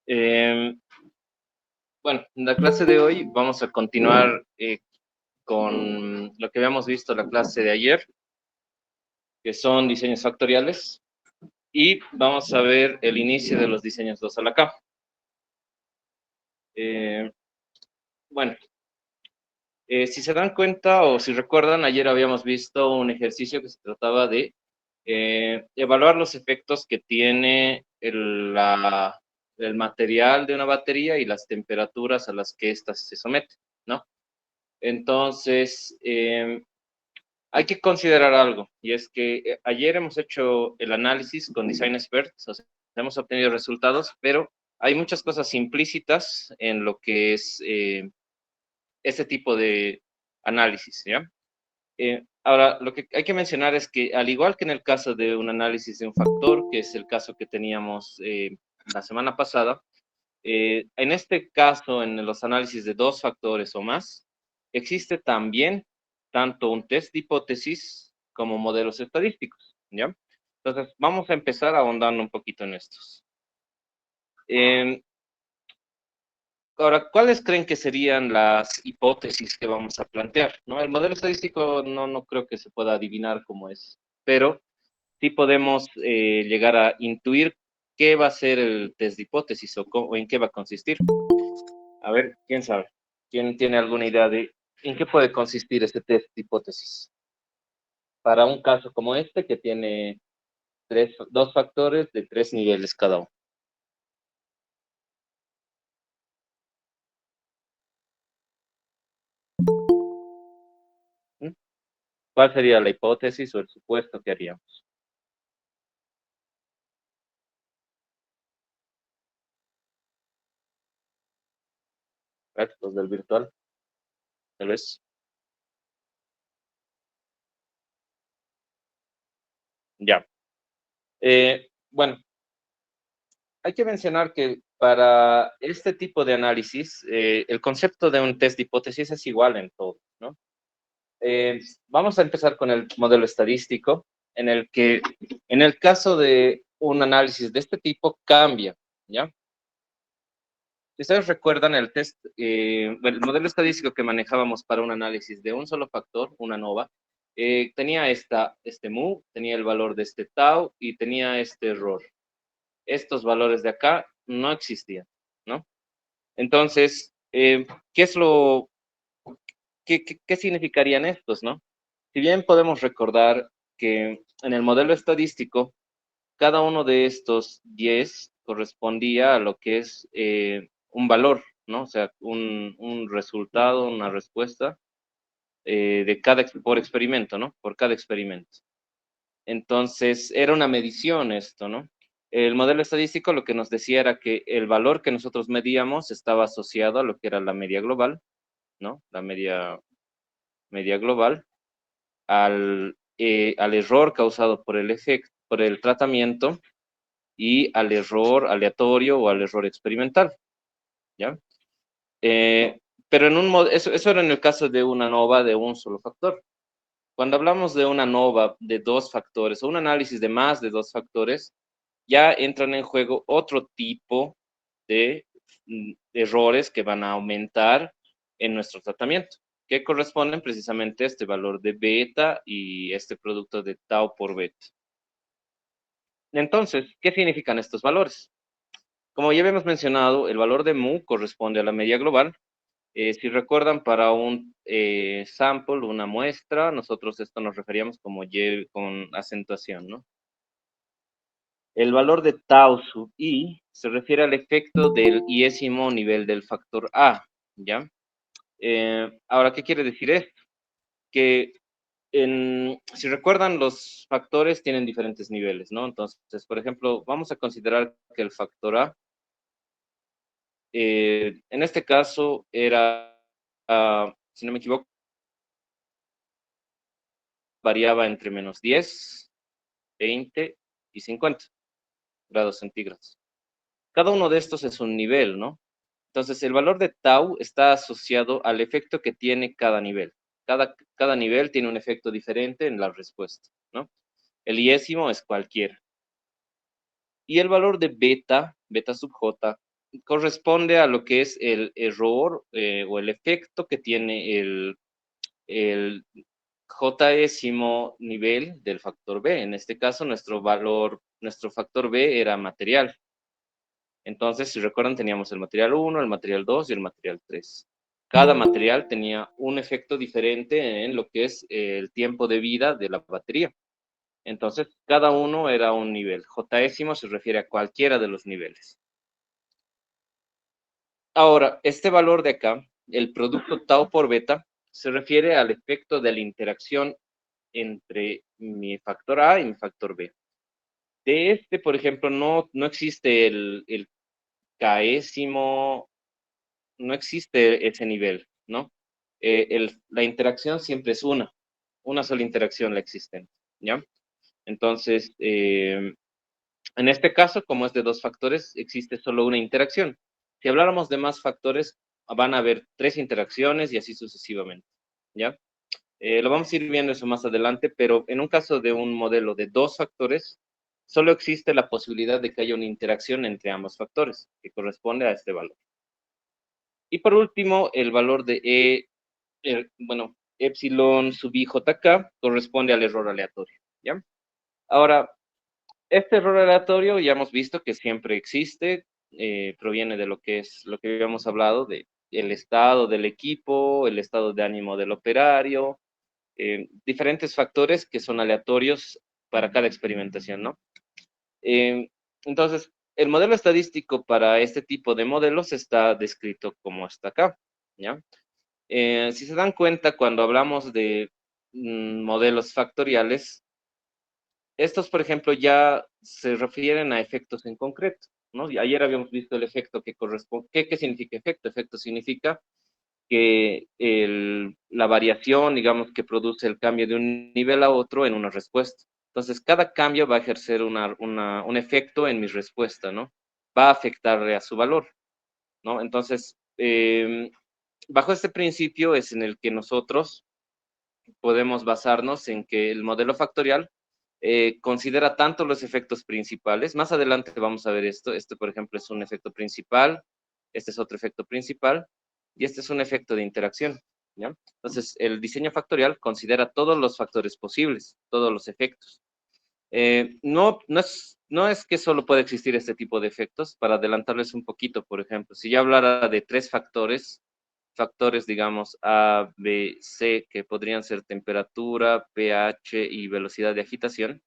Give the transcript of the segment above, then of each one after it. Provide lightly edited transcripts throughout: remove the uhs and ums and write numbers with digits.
Eh, bueno, en la clase de hoy vamos a continuar con lo que habíamos visto en la clase de ayer, que son diseños factoriales, y vamos a ver el inicio de los diseños 2 a la K. Eh, bueno, si se dan cuenta o si recuerdan, ayer habíamos visto un ejercicio que se trataba de evaluar los efectos que tiene el material de una batería y las temperaturas a las que ésta se somete, ¿no? Entonces, hay que considerar algo, y es que ayer hemos hecho el análisis con Design Experts, o sea, hemos obtenido resultados, pero hay muchas cosas implícitas en lo que es este tipo de análisis, ¿ya? Ahora, lo que hay que mencionar es que, al igual que en el caso de un análisis de un factor, que es el caso que teníamos la semana pasada, en este caso, en los análisis de dos factores o más, existe también tanto un test de hipótesis como modelos estadísticos, ¿ya? Entonces, vamos a empezar ahondando un poquito en estos. Eh, Ahora, ¿cuáles creen que serían las hipótesis que vamos a plantear? ¿No? El modelo estadístico no creo que se pueda adivinar cómo es, pero sí podemos llegar a intuir qué va a ser el test de hipótesis o en qué va a consistir. A ver, ¿quién sabe? ¿Quién tiene alguna idea de en qué puede consistir este test de hipótesis? Para un caso como este que tiene dos factores de 3 niveles cada uno. ¿Mm? ¿Cuál sería la hipótesis o el supuesto que haríamos? Los del virtual, tal vez. Ya. Bueno, hay que mencionar que para este tipo de análisis, el concepto de un test de hipótesis es igual en todo, ¿no? Vamos a empezar con el modelo estadístico, en el que, en el caso de un análisis de este tipo, cambia, ¿ya? Si ustedes recuerdan el test, el modelo estadístico que manejábamos para un análisis de un solo factor, una nova, tenía este mu, tenía el valor de este tau y tenía este error. Estos valores de acá no existían, ¿no? Entonces, ¿qué es qué significarían estos, no? Si bien podemos recordar que en el modelo estadístico, cada uno de estos 10 correspondía a lo que es un valor, ¿no? O sea, un resultado, una respuesta por experimento, ¿no? Por cada experimento. Entonces, era una medición esto, ¿no? El modelo estadístico lo que nos decía era que el valor que nosotros medíamos estaba asociado a lo que era la media global, ¿no? La media global, al error causado por el efecto, por el tratamiento y al error aleatorio o al error experimental, ¿ya? Pero eso era en el caso de una nova de un solo factor. Cuando hablamos de una nova de dos factores o un análisis de más de dos factores, ya entran en juego otro tipo de errores que van a aumentar en nuestro tratamiento, que corresponden precisamente a este valor de beta y este producto de tau por beta. Entonces, ¿qué significan estos valores? Como ya habíamos mencionado, el valor de mu corresponde a la media global. Si recuerdan, para un sample, una muestra, nosotros esto nos referíamos como Y con acentuación, ¿no? El valor de tau sub i se refiere al efecto del iésimo nivel del factor A, ¿ya? Ahora, ¿qué quiere decir esto? Que si recuerdan, los factores tienen diferentes niveles, ¿no? Entonces, por ejemplo, vamos a considerar que el factor A, en este caso, era, si no me equivoco, variaba entre -10, 20 y 50 grados centígrados. Cada uno de estos es un nivel, ¿no? Entonces, el valor de tau está asociado al efecto que tiene cada nivel. Cada nivel tiene un efecto diferente en la respuesta, ¿no? El iésimo es cualquiera. Y el valor de beta sub j, corresponde a lo que es el error o el efecto que tiene el jésimo nivel del factor B. En este caso, nuestro factor B era material. Entonces, si recuerdan, teníamos el material 1, el material 2 y el material 3. Cada material tenía un efecto diferente en lo que es el tiempo de vida de la batería. Entonces, cada uno era un nivel. Jésimo se refiere a cualquiera de los niveles. Ahora, este valor de acá, el producto tau por beta, se refiere al efecto de la interacción entre mi factor A y mi factor B. De este, por ejemplo, no existe el késimo, no existe ese nivel, ¿no? La interacción siempre es una sola interacción la existente, ¿ya? Entonces, en este caso, como es de dos factores, existe solo una interacción. Si habláramos de más factores, van a haber 3 interacciones y así sucesivamente, ¿ya? Lo vamos a ir viendo eso más adelante, pero en un caso de un modelo de 2 factores, solo existe la posibilidad de que haya una interacción entre ambos factores, que corresponde a este valor. Y por último, el valor de epsilon sub i jk corresponde al error aleatorio, ¿ya? Ahora, este error aleatorio ya hemos visto que siempre existe, proviene de lo que habíamos hablado, de el estado del equipo, el estado de ánimo del operario, diferentes factores que son aleatorios para cada experimentación, ¿no? Entonces, el modelo estadístico para este tipo de modelos está descrito como está acá, ¿ya? Si se dan cuenta, cuando hablamos de modelos factoriales, estos, por ejemplo, ya se refieren a efectos en concreto, ¿no? Y ayer habíamos visto el efecto que corresponde. ¿Qué significa efecto? Efecto significa que la variación, digamos, que produce el cambio de un nivel a otro en una respuesta. Entonces, cada cambio va a ejercer un efecto en mi respuesta, ¿no? Va a afectarle a su valor, ¿no? Entonces, bajo este principio es en el que nosotros podemos basarnos en que el modelo factorial considera tanto los efectos principales. Más adelante vamos a ver esto. Este, por ejemplo, es un efecto principal. Este es otro efecto principal. Y este es un efecto de interacción, ¿ya? Entonces, el diseño factorial considera todos los factores posibles, todos los efectos. No es que solo puede existir este tipo de efectos. Para adelantarles un poquito, por ejemplo, si yo hablara de 3 factores, digamos, A, B, C, que podrían ser temperatura, pH y velocidad de agitación,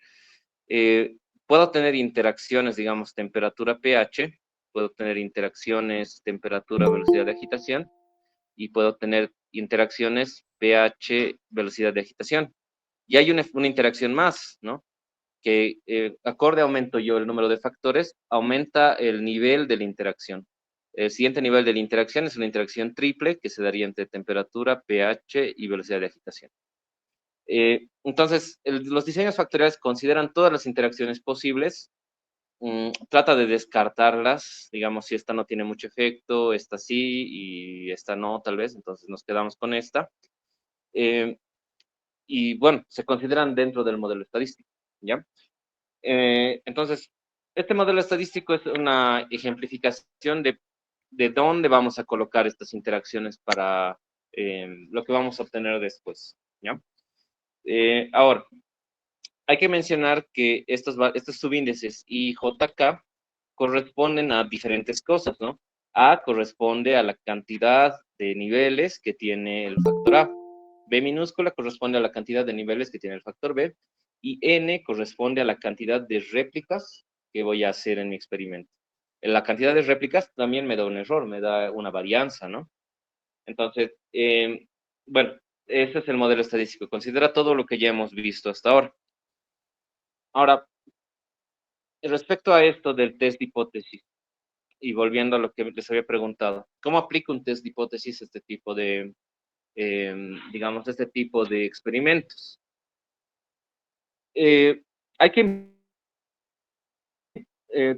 eh, puedo tener interacciones, digamos, temperatura, pH, puedo tener interacciones temperatura, velocidad de agitación, y puedo tener interacciones pH, velocidad de agitación. Y hay una interacción más, ¿no? Que acorde aumento yo el número de factores, aumenta el nivel de la interacción. El siguiente nivel de la interacción es una interacción triple que se daría entre temperatura, pH y velocidad de agitación. Entonces, los diseños factoriales consideran todas las interacciones posibles, trata de descartarlas, digamos, si esta no tiene mucho efecto, esta sí y esta no, tal vez, entonces nos quedamos con esta. Y bueno, se consideran dentro del modelo estadístico, ¿ya? Entonces, este modelo estadístico es una ejemplificación de dónde vamos a colocar estas interacciones para lo que vamos a obtener después, ¿ya? Ahora, hay que mencionar que estos subíndices I, J, K corresponden a diferentes cosas, ¿no? A corresponde a la cantidad de niveles que tiene el factor A. B minúscula corresponde a la cantidad de niveles que tiene el factor B. Y N corresponde a la cantidad de réplicas que voy a hacer en mi experimento. La cantidad de réplicas también me da un error, me da una varianza, ¿no? Entonces, bueno, ese es el modelo estadístico. Considera todo lo que ya hemos visto hasta ahora. Ahora, respecto a esto del test de hipótesis, y volviendo a lo que les había preguntado, ¿cómo aplica un test de hipótesis este tipo de, digamos, este tipo de experimentos? Hay que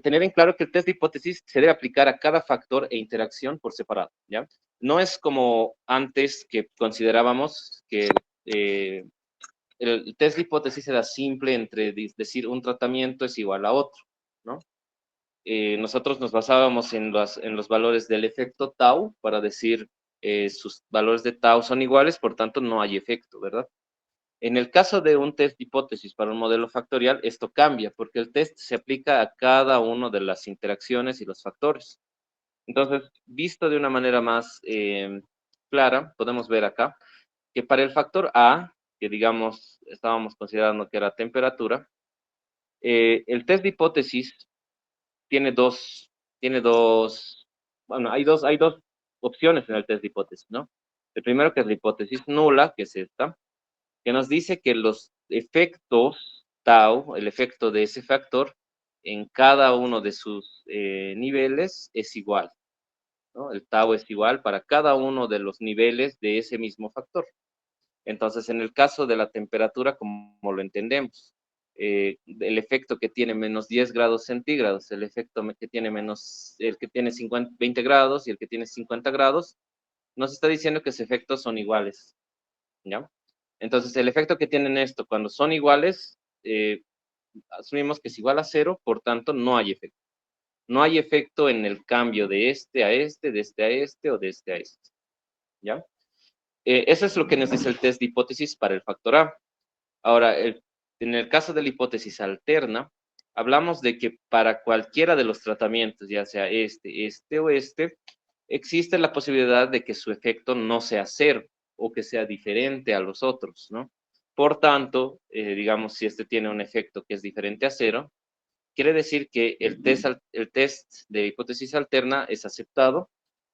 tener en claro que el test de hipótesis se debe aplicar a cada factor e interacción por separado, ¿ya? No es como antes que considerábamos que el test de hipótesis era simple entre decir un tratamiento es igual a otro, ¿no? nosotros nos basábamos en los valores del efecto tau para decir sus valores de tau son iguales, por tanto no hay efecto, ¿verdad? En el caso de un test de hipótesis para un modelo factorial, esto cambia, porque el test se aplica a cada una de las interacciones y los factores. Entonces, visto de una manera más clara, podemos ver acá que para el factor A, que digamos estábamos considerando que era temperatura, el test de hipótesis tiene dos, bueno, hay dos opciones en el test de hipótesis, ¿no? El primero que es la hipótesis nula, que es esta, que nos dice que los efectos tau, el efecto de ese factor, en cada uno de sus niveles es igual, ¿no? El tau es igual para cada uno de los niveles de ese mismo factor. Entonces, en el caso de la temperatura, como lo entendemos, el efecto que tiene menos 10 grados centígrados, el efecto que tiene el que tiene 20 grados y el que tiene 50 grados, nos está diciendo que esos efectos son iguales, ¿ya? Entonces, el efecto que tienen esto, cuando son iguales, asumimos que es igual a cero, por tanto, no hay efecto. No hay efecto en el cambio de este a este, de este a este o de este a este, ¿ya? Eso es lo que nos dice el test de hipótesis para el factor A. Ahora, en el caso de la hipótesis alterna, hablamos de que para cualquiera de los tratamientos, ya sea este o este, existe la posibilidad de que su efecto no sea cero o que sea diferente a los otros, ¿no? Por tanto, digamos, si este tiene un efecto que es diferente a cero, quiere decir que el test de hipótesis alterna es aceptado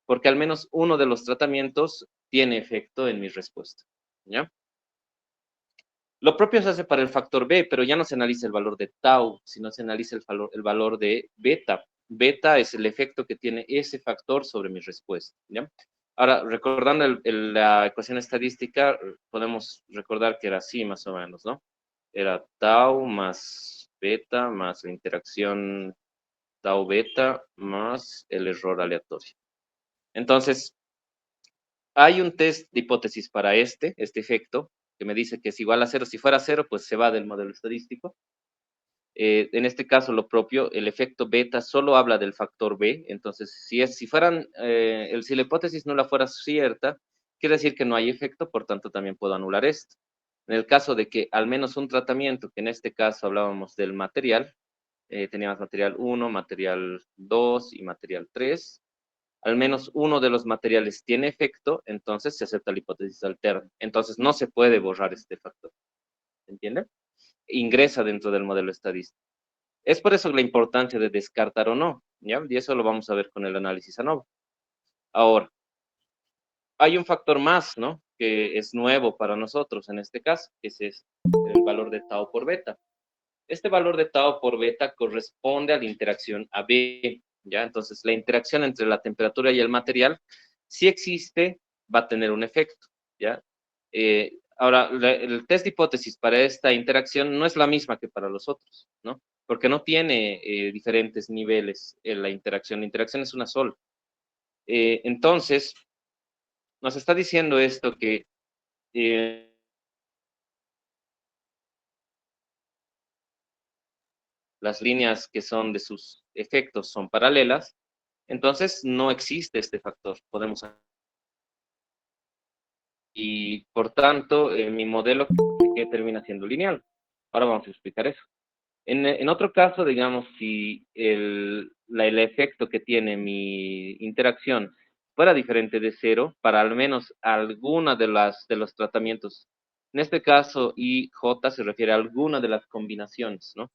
porque al menos uno de los tratamientos tiene efecto en mi respuesta, ¿ya? Lo propio se hace para el factor B, pero ya no se analiza el valor de tau, sino se analiza el valor de beta. Beta es el efecto que tiene ese factor sobre mi respuesta, ¿ya? Ahora, recordando la ecuación estadística, podemos recordar que era así más o menos, ¿no? Era tau más beta más la interacción tau beta más el error aleatorio. Entonces, hay un test de hipótesis para este efecto, que me dice que es igual a cero. Si fuera cero, pues se va del modelo estadístico. En este caso, lo propio, el efecto beta solo habla del factor B. Entonces, si la hipótesis no la fuera cierta, quiere decir que no hay efecto, por tanto, también puedo anular esto. En el caso de que al menos un tratamiento, que en este caso hablábamos del material, teníamos material 1, material 2 y material 3, al menos uno de los materiales tiene efecto, entonces se acepta la hipótesis alterna. Entonces no se puede borrar este factor. ¿Entienden? Ingresa dentro del modelo estadístico. Es por eso la importancia de descartar o no, ¿ya? Y eso lo vamos a ver con el análisis ANOVA. Ahora, hay un factor más, ¿no? Que es nuevo para nosotros en este caso, que es el valor de tau por beta. Este valor de tau por beta corresponde a la interacción AB, ¿ya? Entonces, la interacción entre la temperatura y el material, si existe, va a tener un efecto, ¿ya? Ahora, el test de hipótesis para esta interacción no es la misma que para los otros, ¿no? Porque no tiene diferentes niveles en la interacción es una sola. Entonces, nos está diciendo esto que las líneas que son de sus efectos son paralelas, entonces no existe este factor. Y por tanto, mi modelo que termina siendo lineal. Ahora vamos a explicar eso. En otro caso, digamos, si el efecto que tiene mi interacción fuera diferente de cero, para al menos alguna de los tratamientos, en este caso IJ se refiere a alguna de las combinaciones, ¿no?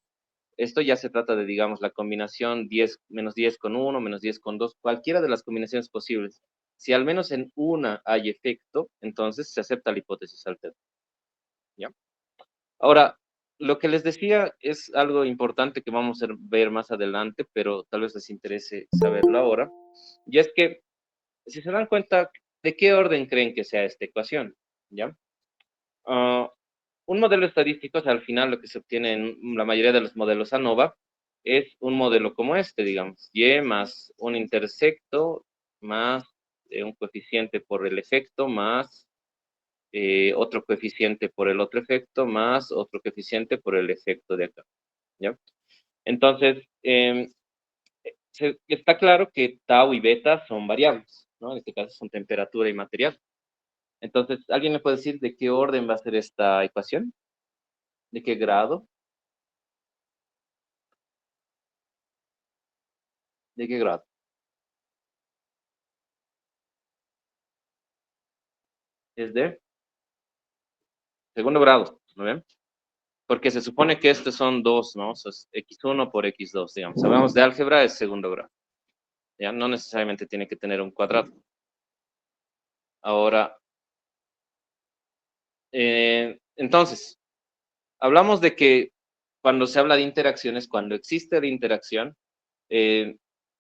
Esto ya se trata de, digamos, la combinación 10, menos 10 con 1, menos 10 con 2, cualquiera de las combinaciones posibles. Si al menos en una hay efecto, entonces se acepta la hipótesis alterna, ¿ya? Ahora, lo que les decía es algo importante que vamos a ver más adelante, pero tal vez les interese saberlo ahora, y es que, si se dan cuenta, ¿de qué orden creen que sea esta ecuación? ¿Ya? Ah, un modelo estadístico, o sea, al final lo que se obtiene en la mayoría de los modelos ANOVA, es un modelo como este, digamos, y más un intersecto, más un coeficiente por el efecto, más otro coeficiente por el otro efecto, más otro coeficiente por el efecto de acá, ¿ya? Entonces, está claro que tau y beta son variables, ¿no? En este caso son temperatura y material. Entonces, ¿alguien me puede decir de qué orden va a ser esta ecuación? ¿De qué grado? ¿De qué grado? Es de segundo grado, ¿no ven? Porque se supone que estos son dos, ¿no? O sea, es x1 por x2, digamos. Hablamos de álgebra, es segundo grado. Ya no necesariamente tiene que tener un cuadrado. Ahora, entonces, hablamos de que cuando se habla de interacciones, cuando existe la interacción, eh,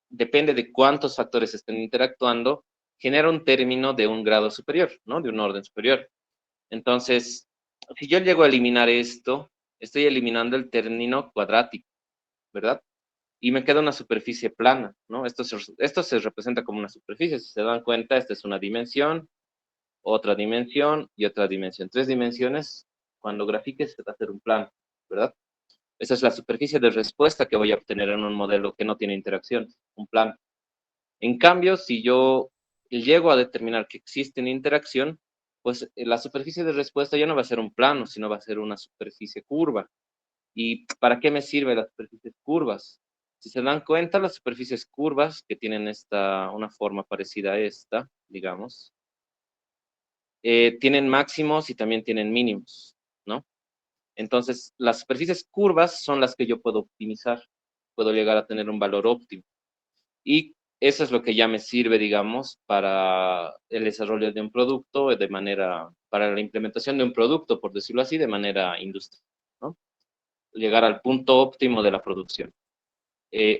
depende de cuántos factores estén interactuando, genera un término de un grado superior, ¿no? De un orden superior. Entonces, si yo llego a eliminar esto, estoy eliminando el término cuadrático, ¿verdad? Y me queda una superficie plana, ¿no? Esto se representa como una superficie, si se dan cuenta, esta es una dimensión, otra dimensión y otra dimensión. Tres dimensiones, cuando grafiques, se va a hacer un plano, ¿verdad? Esa es la superficie de respuesta que voy a obtener en un modelo que no tiene interacción, un plano. En cambio, si yo llego a determinar que existe una interacción, pues la superficie de respuesta ya no va a ser un plano, sino va a ser una superficie curva. ¿Y para qué me sirven las superficies curvas? Si se dan cuenta, las superficies curvas que tienen una forma parecida a esta, digamos, tienen máximos y también tienen mínimos, ¿no? Entonces, las superficies curvas son las que yo puedo optimizar, puedo llegar a tener un valor óptimo. Y eso es lo que ya me sirve, digamos, para el desarrollo de un producto para la implementación de un producto, por decirlo así, de manera industrial, ¿no? Llegar al punto óptimo de la producción.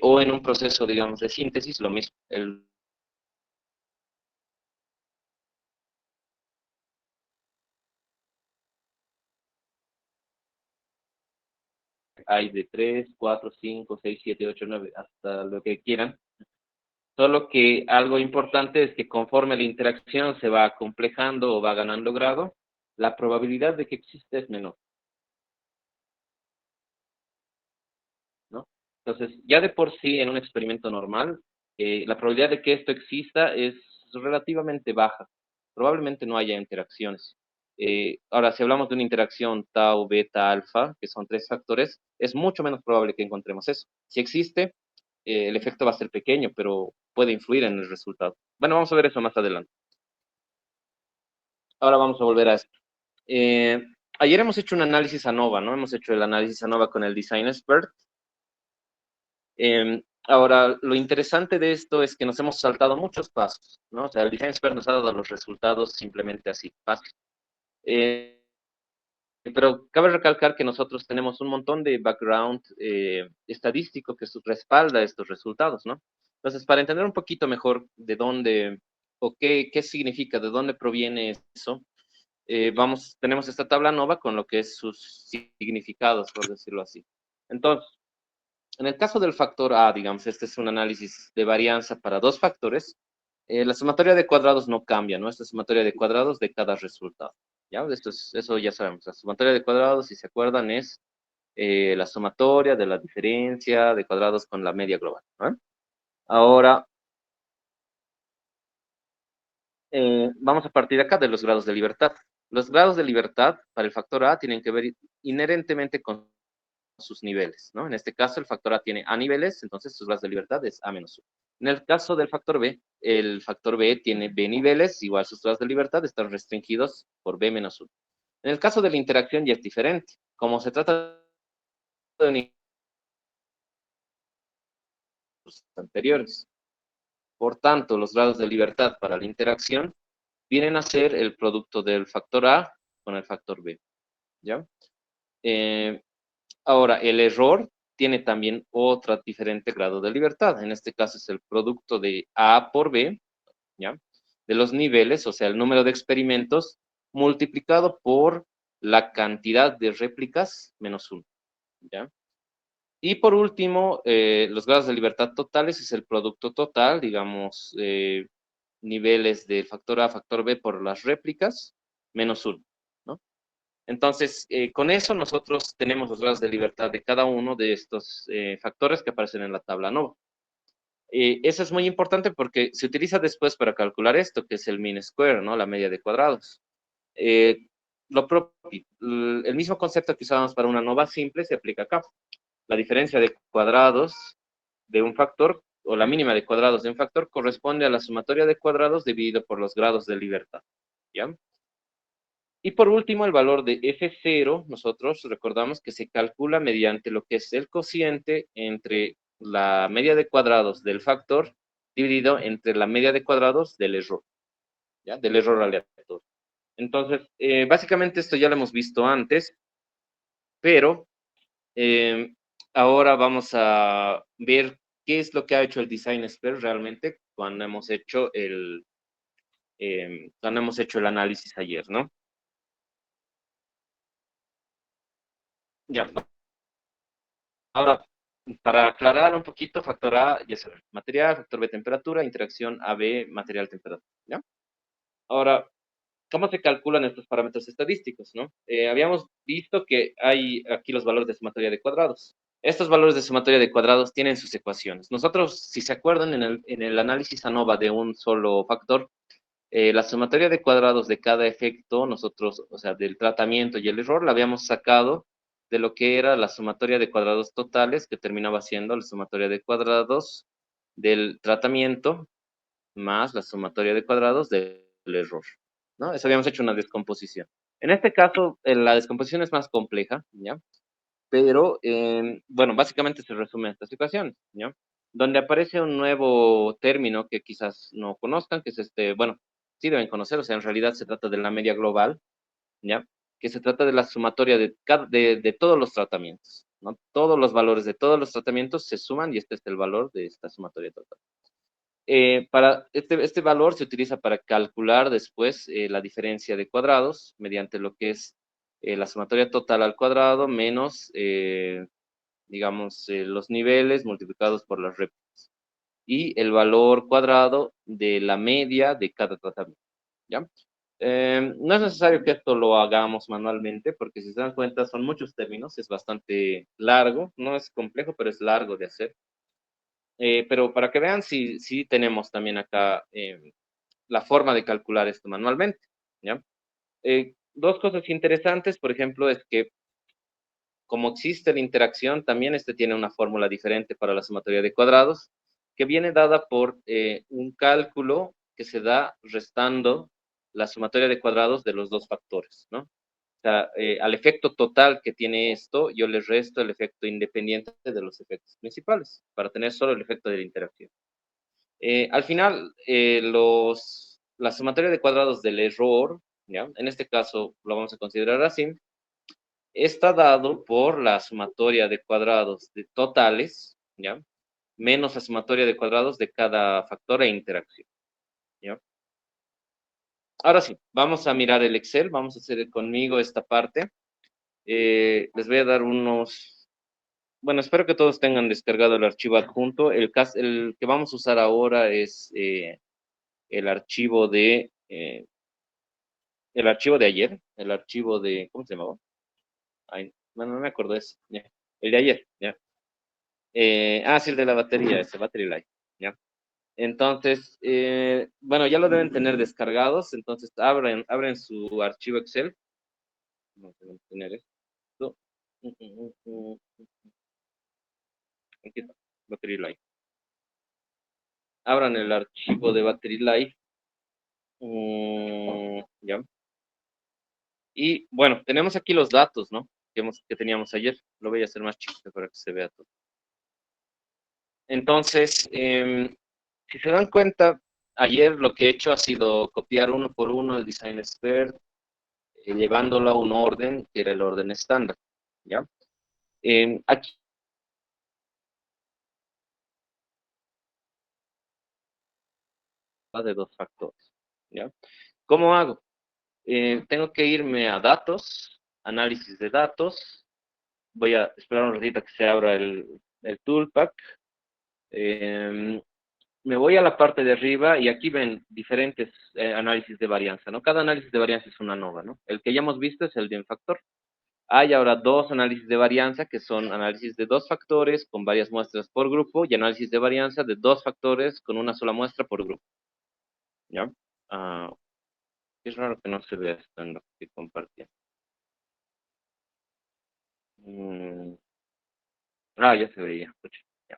O en un proceso, digamos, de síntesis, lo mismo. Hay de 3, 4, 5, 6, 7, 8, 9, hasta lo que quieran. Solo que algo importante es que conforme la interacción se va complejando o va ganando grado, la probabilidad de que exista es menor, ¿no? Entonces, ya de por sí en un experimento normal, la probabilidad de que esto exista es relativamente baja. Probablemente no haya interacciones. Ahora, si hablamos de una interacción tau, beta, alfa, que son tres factores, es mucho menos probable que encontremos eso. Si existe, el efecto va a ser pequeño, pero puede influir en el resultado. Bueno, vamos a ver eso más adelante. Ahora vamos a volver a esto. Eh, Ayer hemos hecho un análisis ANOVA, ¿no? Hemos hecho el análisis ANOVA con el Design Expert. Ahora, lo interesante de esto es que nos hemos saltado muchos pasos, ¿no? O sea, el Design Expert nos ha dado los resultados simplemente así, fácil. Eh, pero cabe recalcar que nosotros tenemos un montón de background estadístico que respalda estos resultados, ¿no? Entonces, para entender un poquito mejor de dónde o qué significa, de dónde proviene eso, tenemos esta tabla nova con lo que es sus significados, por decirlo así. Entonces, en el caso del factor A, digamos, este es un análisis de varianza para dos factores, la sumatoria de cuadrados no cambia, ¿no? Esta es sumatoria de cuadrados de cada resultado. ¿Ya? Eso ya sabemos. La sumatoria de cuadrados, si se acuerdan, es la sumatoria de la diferencia de cuadrados con la media global, ¿no? Ahora, vamos a partir acá de los grados de libertad. Los grados de libertad para el factor A tienen que ver inherentemente con sus niveles, ¿no? En este caso, el factor A tiene A niveles, entonces sus grados de libertad es A menos 1. En el caso del factor B, el factor B tiene B niveles, igual sus grados de libertad están restringidos por B menos 1. En el caso de la interacción ya es diferente. Como se trata de niveles anteriores, por tanto, los grados de libertad para la interacción vienen a ser el producto del factor A con el factor B, ¿ya? Eh, Ahora, el error tiene también otro diferente grado de libertad. En este caso es el producto de A por B, ¿ya? De los niveles, o sea, el número de experimentos multiplicado por la cantidad de réplicas menos 1, ¿ya? Y por último, los grados de libertad totales es el producto total, digamos, niveles del factor A, factor B por las réplicas menos 1, ¿no? Entonces, con eso nosotros tenemos los grados de libertad de cada uno de estos factores que aparecen en la tabla NOVA. Eso es muy importante porque se utiliza después para calcular esto, que es el mean square, ¿no? La media de cuadrados. Eh, el mismo concepto que usábamos para una nova simple se aplica acá. La diferencia de cuadrados de un factor, o la mínima de cuadrados de un factor, corresponde a la sumatoria de cuadrados dividido por los grados de libertad. ¿Ya? Y por último, el valor de F0, nosotros recordamos que se calcula mediante lo que es el cociente entre la media de cuadrados del factor dividido entre la media de cuadrados del error, ¿ya? Del error aleatorio. Entonces, básicamente esto ya lo hemos visto antes, pero eh, ahora vamos a ver qué es lo que ha hecho el Design Expert realmente cuando hemos hecho el análisis ayer, ¿no? Ya, ahora, para aclarar un poquito, factor A, ya saben, material, factor B, temperatura, interacción AB, material, temperatura, ¿ya? Ahora, ¿cómo se calculan estos parámetros estadísticos, no? Habíamos visto que hay aquí los valores de sumatoria de cuadrados. Estos valores de sumatoria de cuadrados tienen sus ecuaciones. Nosotros, si se acuerdan, en el análisis ANOVA de un solo factor, la sumatoria de cuadrados de cada efecto, nosotros, o sea, del tratamiento y el error, la habíamos sacado de lo que era la sumatoria de cuadrados totales, que terminaba siendo la sumatoria de cuadrados del tratamiento más la sumatoria de cuadrados del error, ¿no? Eso habíamos hecho una descomposición. En este caso, la descomposición es más compleja, ¿ya? Pero, bueno, básicamente se resume en esta situación, ¿ya? Donde aparece un nuevo término que quizás no conozcan, que es bueno, sí deben conocer, o sea, en realidad se trata de la media global, ¿ya? Que se trata de la sumatoria de todos los tratamientos, ¿no? Todos los valores de todos los tratamientos se suman y este es el valor de esta sumatoria total. Para este valor se utiliza para calcular después la diferencia de cuadrados mediante lo que es la sumatoria total al cuadrado menos, digamos, los niveles multiplicados por las réplicas y el valor cuadrado de la media de cada tratamiento, ¿ya? No es necesario que esto lo hagamos manualmente porque si se dan cuenta son muchos términos, es bastante largo, no es complejo, pero es largo de hacer. Pero para que vean, sí tenemos también acá la forma de calcular esto manualmente, ¿ya? Dos cosas interesantes, por ejemplo, es que como existe la interacción, también este tiene una fórmula diferente para la sumatoria de cuadrados, que viene dada por un cálculo que se da restando la sumatoria de cuadrados de los dos factores, ¿no? O sea, al efecto total que tiene esto, yo le resto el efecto independiente de los efectos principales, para tener solo el efecto de la interacción. Al final, la sumatoria de cuadrados del error, ¿ya? En este caso lo vamos a considerar así, está dado por la sumatoria de cuadrados de totales, ¿ya? Menos la sumatoria de cuadrados de cada factor e interacción, ¿ya? Ahora sí, vamos a mirar el Excel, vamos a hacer conmigo esta parte. Les voy a dar bueno, espero que todos tengan descargado el archivo adjunto. El que vamos a usar ahora es el archivo el archivo de ayer, el archivo de, ¿cómo se llamaba? Ay, bueno, no me acuerdo eso. Ya. El de ayer, ya. Sí, el de la batería, ese Battery Life, ya. Entonces, bueno, ya lo deben tener descargados, entonces abren su archivo Excel. Vamos a tener esto. Aquí está, Battery Life. Abran el archivo de Battery Life. Ya. Y bueno, tenemos aquí los datos, ¿no? Que teníamos ayer. Lo voy a hacer más chiquito para que se vea todo. Entonces, si se dan cuenta, ayer lo que he hecho ha sido copiar uno por uno el Design Expert, llevándolo a un orden que era el orden estándar, ¿ya? Aquí va de dos factores, ¿ya? ¿Cómo hago? Tengo que irme a datos, análisis de datos, voy a esperar un ratito que se abra el Toolpack, eh, me voy a la parte de arriba y aquí ven diferentes análisis de varianza, ¿no? Cada análisis de varianza es una nova, ¿no? El que ya hemos visto es el de un factor. Hay ahora dos análisis de varianza, que son análisis de dos factores con varias muestras por grupo, y análisis de varianza de dos factores con una sola muestra por grupo. ¿Ya? Ah, es raro que no se vea esto en lo que compartí. Mm, ya se veía. Pucha, ya.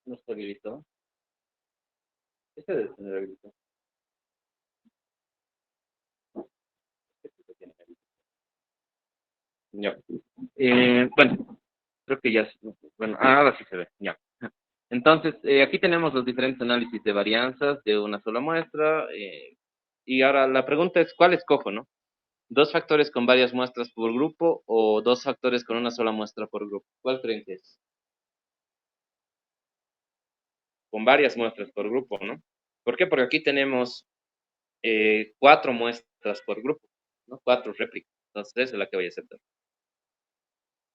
No está habilitado. Este debe tener habilitado. Este sí tiene habilitado. Ya. Bueno, creo que ya. Bueno, ahora sí se ve. Ya. Entonces, aquí tenemos los diferentes análisis de varianzas de una sola muestra. Y ahora la pregunta es, ¿cuál escojo, no? ¿Dos factores con varias muestras por grupo o dos factores con una sola muestra por grupo? ¿Cuál creen que es? Con varias muestras por grupo, ¿no? ¿Por qué? Porque aquí tenemos cuatro muestras por grupo, ¿no? Cuatro réplicas. Entonces, esa es la que voy a aceptar.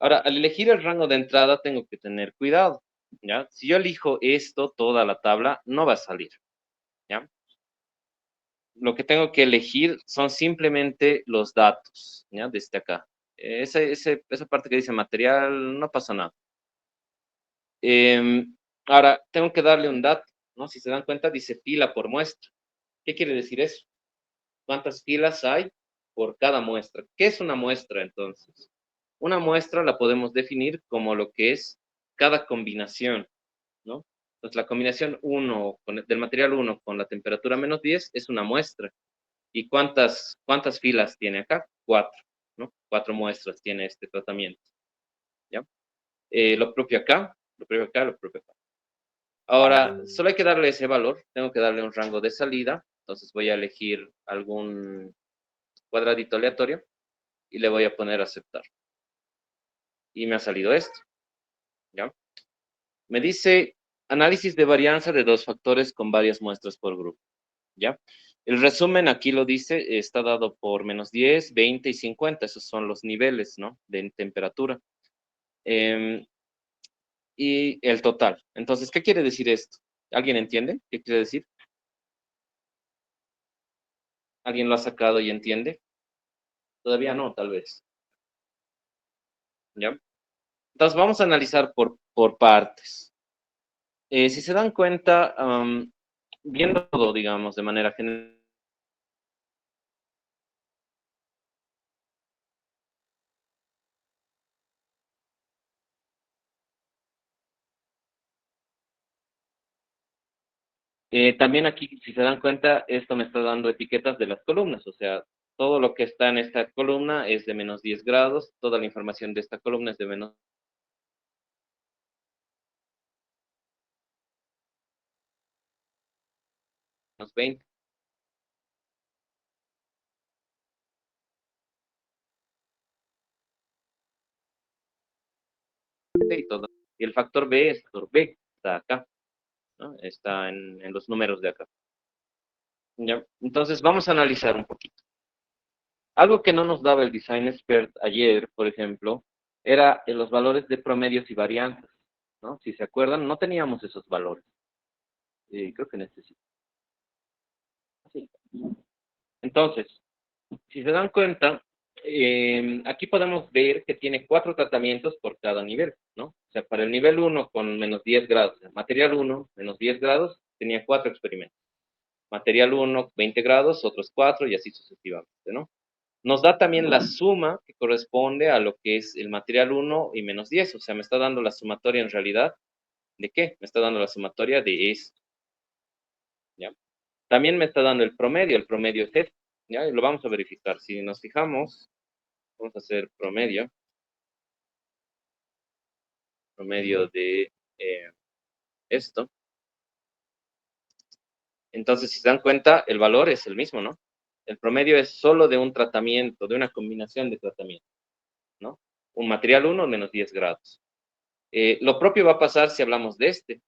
Ahora, al elegir el rango de entrada, tengo que tener cuidado, ¿ya? Si yo elijo esto, toda la tabla, no va a salir, ¿ya? Lo que tengo que elegir son simplemente los datos, ¿ya? Desde acá. Esa parte que dice material, no pasa nada. Ahora, tengo que darle un dato, ¿no? Si se dan cuenta, dice fila por muestra. ¿Qué quiere decir eso? ¿Cuántas filas hay por cada muestra? ¿Qué es una muestra entonces? Una muestra la podemos definir como lo que es cada combinación, ¿no? Entonces, la combinación del material 1 con la temperatura -10 es una muestra. ¿Y cuántas filas tiene acá? Cuatro, ¿no? Cuatro muestras tiene este tratamiento, ¿ya? Lo propio acá, lo propio acá, lo propio acá. Ahora, solo hay que darle ese valor, tengo que darle un rango de salida, entonces voy a elegir algún cuadradito aleatorio y le voy a poner aceptar. Y me ha salido esto, ¿ya? Me dice análisis de varianza de dos factores con varias muestras por grupo, ¿ya? El resumen aquí lo dice, está dado por -10, 20 y 50, esos son los niveles, ¿no? De temperatura. Y el total. Entonces, ¿qué quiere decir esto? ¿Alguien entiende qué quiere decir? ¿Alguien lo ha sacado y entiende? Todavía no, tal vez. ¿Ya? Entonces, vamos a analizar por partes. Si se dan cuenta, viendo todo, digamos, de manera general, también aquí, si se dan cuenta, esto me está dando etiquetas de las columnas, o sea, todo lo que está en esta columna es de -10 grados, toda la información de esta columna es de -20, y todo. Y el factor B es factor B, está acá, ¿no? Está en los números de acá. ¿Ya? Entonces, vamos a analizar un poquito. Algo que no nos daba el Design Expert ayer, por ejemplo, era los valores de promedios y varianzas, ¿no? Si se acuerdan, no teníamos esos valores. Creo que necesito. Sí. Entonces, si se dan cuenta, aquí podemos ver que tiene cuatro tratamientos por cada nivel, ¿no? O sea, para el nivel 1 con -10 grados, material 1, -10 grados, tenía cuatro experimentos. Material 1, 20 grados, otros cuatro y así sucesivamente, ¿no? Nos da también la suma que corresponde a lo que es el material 1 y -10, o sea, me está dando la sumatoria en realidad, ¿de qué? Me está dando la sumatoria de esto, ¿ya? También me está dando el promedio es este, ¿ya? Y lo vamos a verificar. Si nos fijamos, vamos a hacer promedio de esto. Entonces, si se dan cuenta, el valor es el mismo, ¿no? El promedio es solo de un tratamiento, de una combinación de tratamientos, ¿no? Un material 1 -10 grados. Lo propio va a pasar si hablamos de este,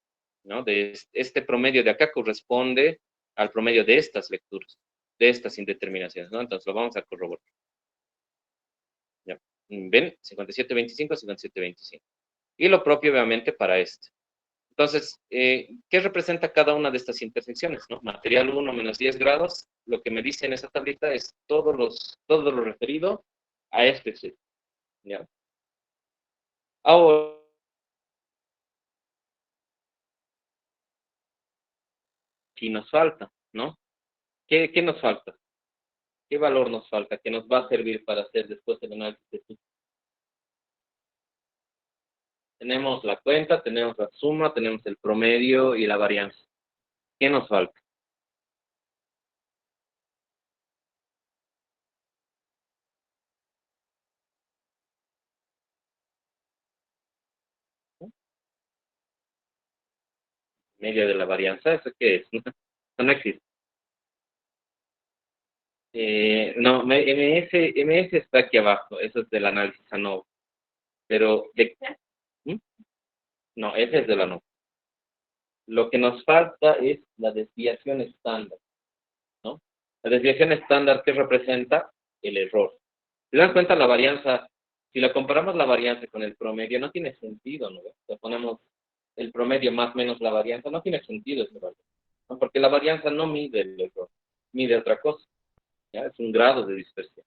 ¿no? De este promedio de acá corresponde al promedio de estas lecturas, de estas indeterminaciones, ¿no? Entonces lo vamos a corroborar. ¿Ya? ¿Ven? 57.25, 57.25. Y lo propio, obviamente, para este. Entonces, ¿qué representa cada una de estas intersecciones? ¿No? Material 1 menos 10 grados, lo que me dice en esa tablita es todo lo referido a este ciclo. ¿Ya? Ahora, aquí nos falta, ¿no? ¿Qué nos falta? ¿Qué valor nos falta? ¿Qué nos va a servir para hacer después el análisis de ciclo? Tenemos la cuenta, tenemos la suma, tenemos el promedio y la varianza. ¿Qué nos falta? Media de la varianza, ¿eso qué es? No existe. No, MS está aquí abajo, eso es del análisis ANOVA. Pero, ¿Mm? No, ese es de la ANOVA. Lo que nos falta es la desviación estándar, ¿no? La desviación estándar, ¿qué representa? El error. ¿Se dan cuenta la varianza? Si la comparamos la varianza con el promedio, no tiene sentido, ¿no? Si ponemos el promedio más menos la varianza, no tiene sentido ese valor, ¿no? Porque la varianza no mide el error, mide otra cosa, ¿ya? Es un grado de dispersión.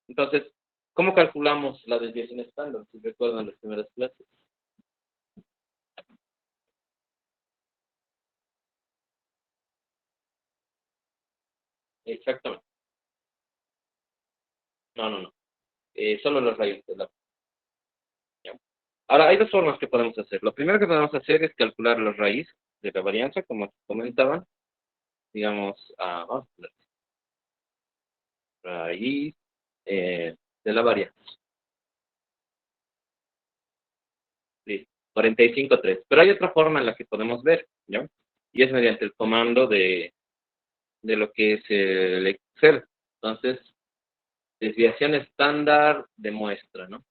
Entonces, ¿cómo calculamos la desviación estándar? Si recuerdan las primeras clases. Exactamente. No, no, no. Solo los rayos de la... ¿ya? Ahora, hay dos formas que podemos hacer. Lo primero que podemos hacer es calcular la raíz de la varianza, como comentaban. Digamos, vamos a poner raíz de la varianza. Sí, 45.3. Pero hay otra forma en la que podemos ver, ¿no? Y es mediante el comando de lo que es el Excel. Entonces, desviación estándar de muestra, ¿no?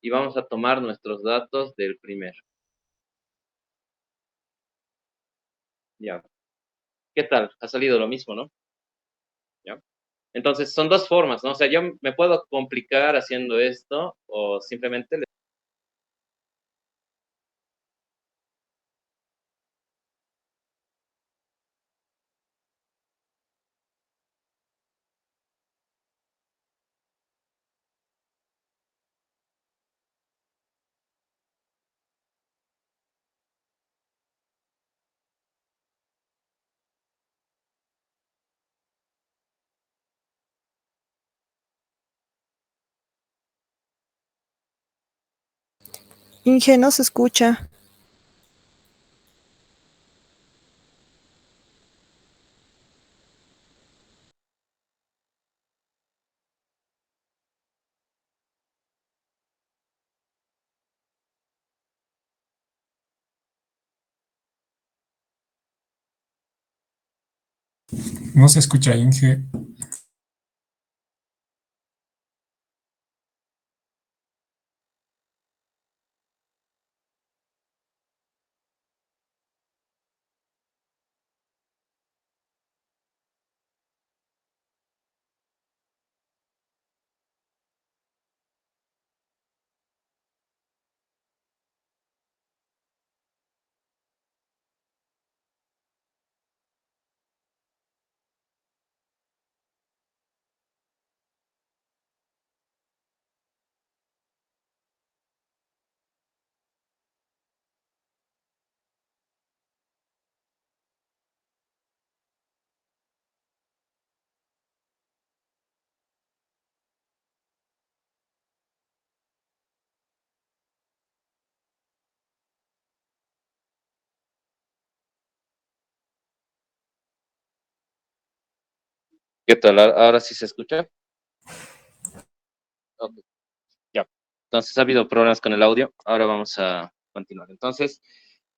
Y vamos a tomar nuestros datos del primero. Ya. ¿Qué tal? Ha salido lo mismo, ¿no? ¿Ya? Entonces, son dos formas, ¿no? O sea, yo me puedo complicar haciendo esto o simplemente... Inge, no se escucha. No se escucha, Inge. ¿Qué tal? ¿Ahora sí se escucha? Ok, ya. Entonces ha habido problemas con el audio. Ahora vamos a continuar. Entonces,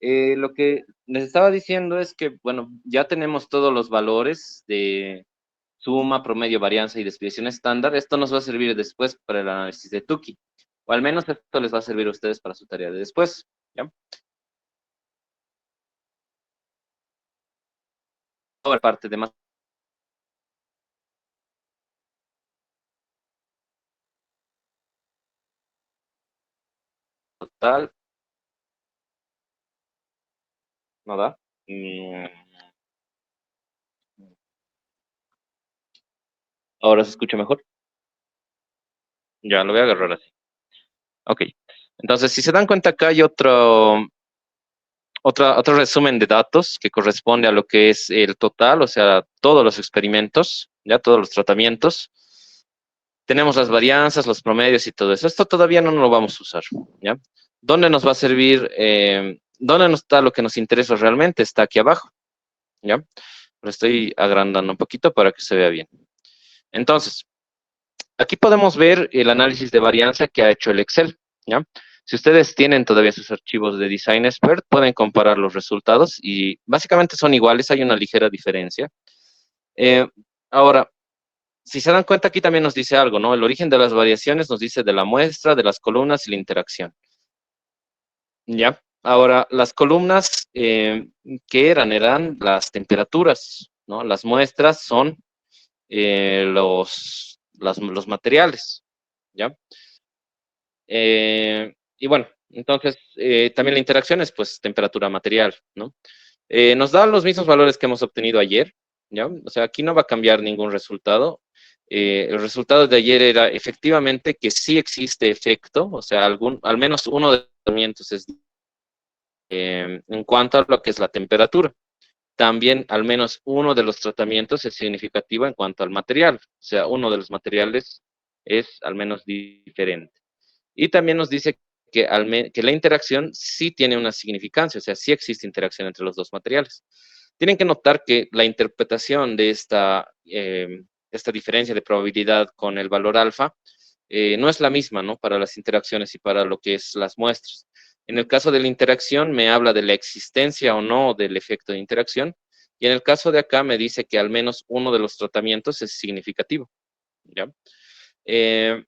lo que les estaba diciendo es que, bueno, ya tenemos todos los valores de suma, promedio, varianza y desviación estándar. Esto nos va a servir después para el análisis de Tukey. O al menos esto les va a servir a ustedes para su tarea de después. ¿Ya? Ahora parte de más. total. ¿No da? Mm, Ahora se escucha mejor. Ya, lo voy a agarrar así. Ok. Entonces, si se dan cuenta, acá hay otro resumen de datos que corresponde a lo que es el total, o sea, todos los experimentos, ya todos los tratamientos. Tenemos las varianzas, los promedios y todo eso. Esto todavía no lo vamos a usar, ¿ya? ¿Dónde nos va a servir? ¿Dónde nos está lo que nos interesa realmente? Está aquí abajo, ¿ya? Lo estoy agrandando un poquito para que se vea bien. Entonces, aquí podemos ver el análisis de varianza que ha hecho el Excel, ¿ya? Si ustedes tienen todavía sus archivos de Design Expert, pueden comparar los resultados y básicamente son iguales, hay una ligera diferencia. Eh, Ahora, si se dan cuenta, aquí también nos dice algo, ¿no? El origen de las variaciones nos dice de la muestra, de las columnas y la interacción, ¿ya? Ahora, las columnas, ¿qué eran? Eran las temperaturas, ¿no? Las muestras son los materiales, ¿ya? Y bueno, entonces también la interacción es pues temperatura material, ¿no? Nos da los mismos valores que hemos obtenido ayer, ¿ya? O sea, aquí no va a cambiar ningún resultado. El resultado de ayer era efectivamente que sí existe efecto, o sea, al menos uno de los tratamientos es en cuanto a lo que es la temperatura. También al menos uno de los tratamientos es significativo en cuanto al material, o sea, uno de los materiales es al menos diferente. Y también nos dice que la interacción sí tiene una significancia, o sea, sí existe interacción entre los dos materiales. Tienen que notar que la interpretación de esta diferencia de probabilidad con el valor alfa no es la misma, ¿no? Para las interacciones y para lo que es las muestras. En el caso de la interacción me habla de la existencia o no del efecto de interacción, y en el caso de acá me dice que al menos uno de los tratamientos es significativo, ¿ya? Eh,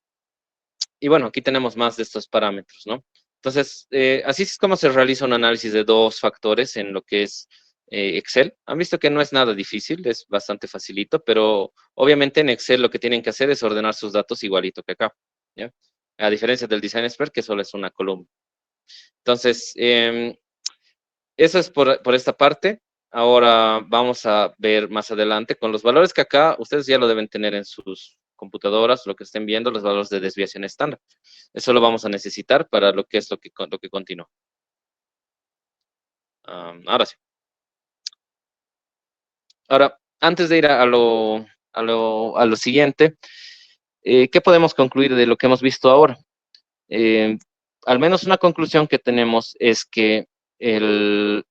y bueno, aquí tenemos más de estos parámetros, ¿no? Entonces, así es como se realiza un análisis de dos factores en lo que es Excel. Han visto que no es nada difícil, es bastante facilito, pero obviamente en Excel lo que tienen que hacer es ordenar sus datos igualito que acá, ¿ya? A diferencia del Design Expert, que solo es una columna. Entonces, eso es por esta parte. Ahora vamos a ver más adelante con los valores que acá ustedes ya lo deben tener en sus computadoras, lo que estén viendo, los valores de desviación estándar. Eso lo vamos a necesitar para lo que es lo que continúa. Ahora sí. Ahora, antes de ir a lo siguiente, ¿qué podemos concluir de lo que hemos visto ahora? Eh, Al menos una conclusión que tenemos es que el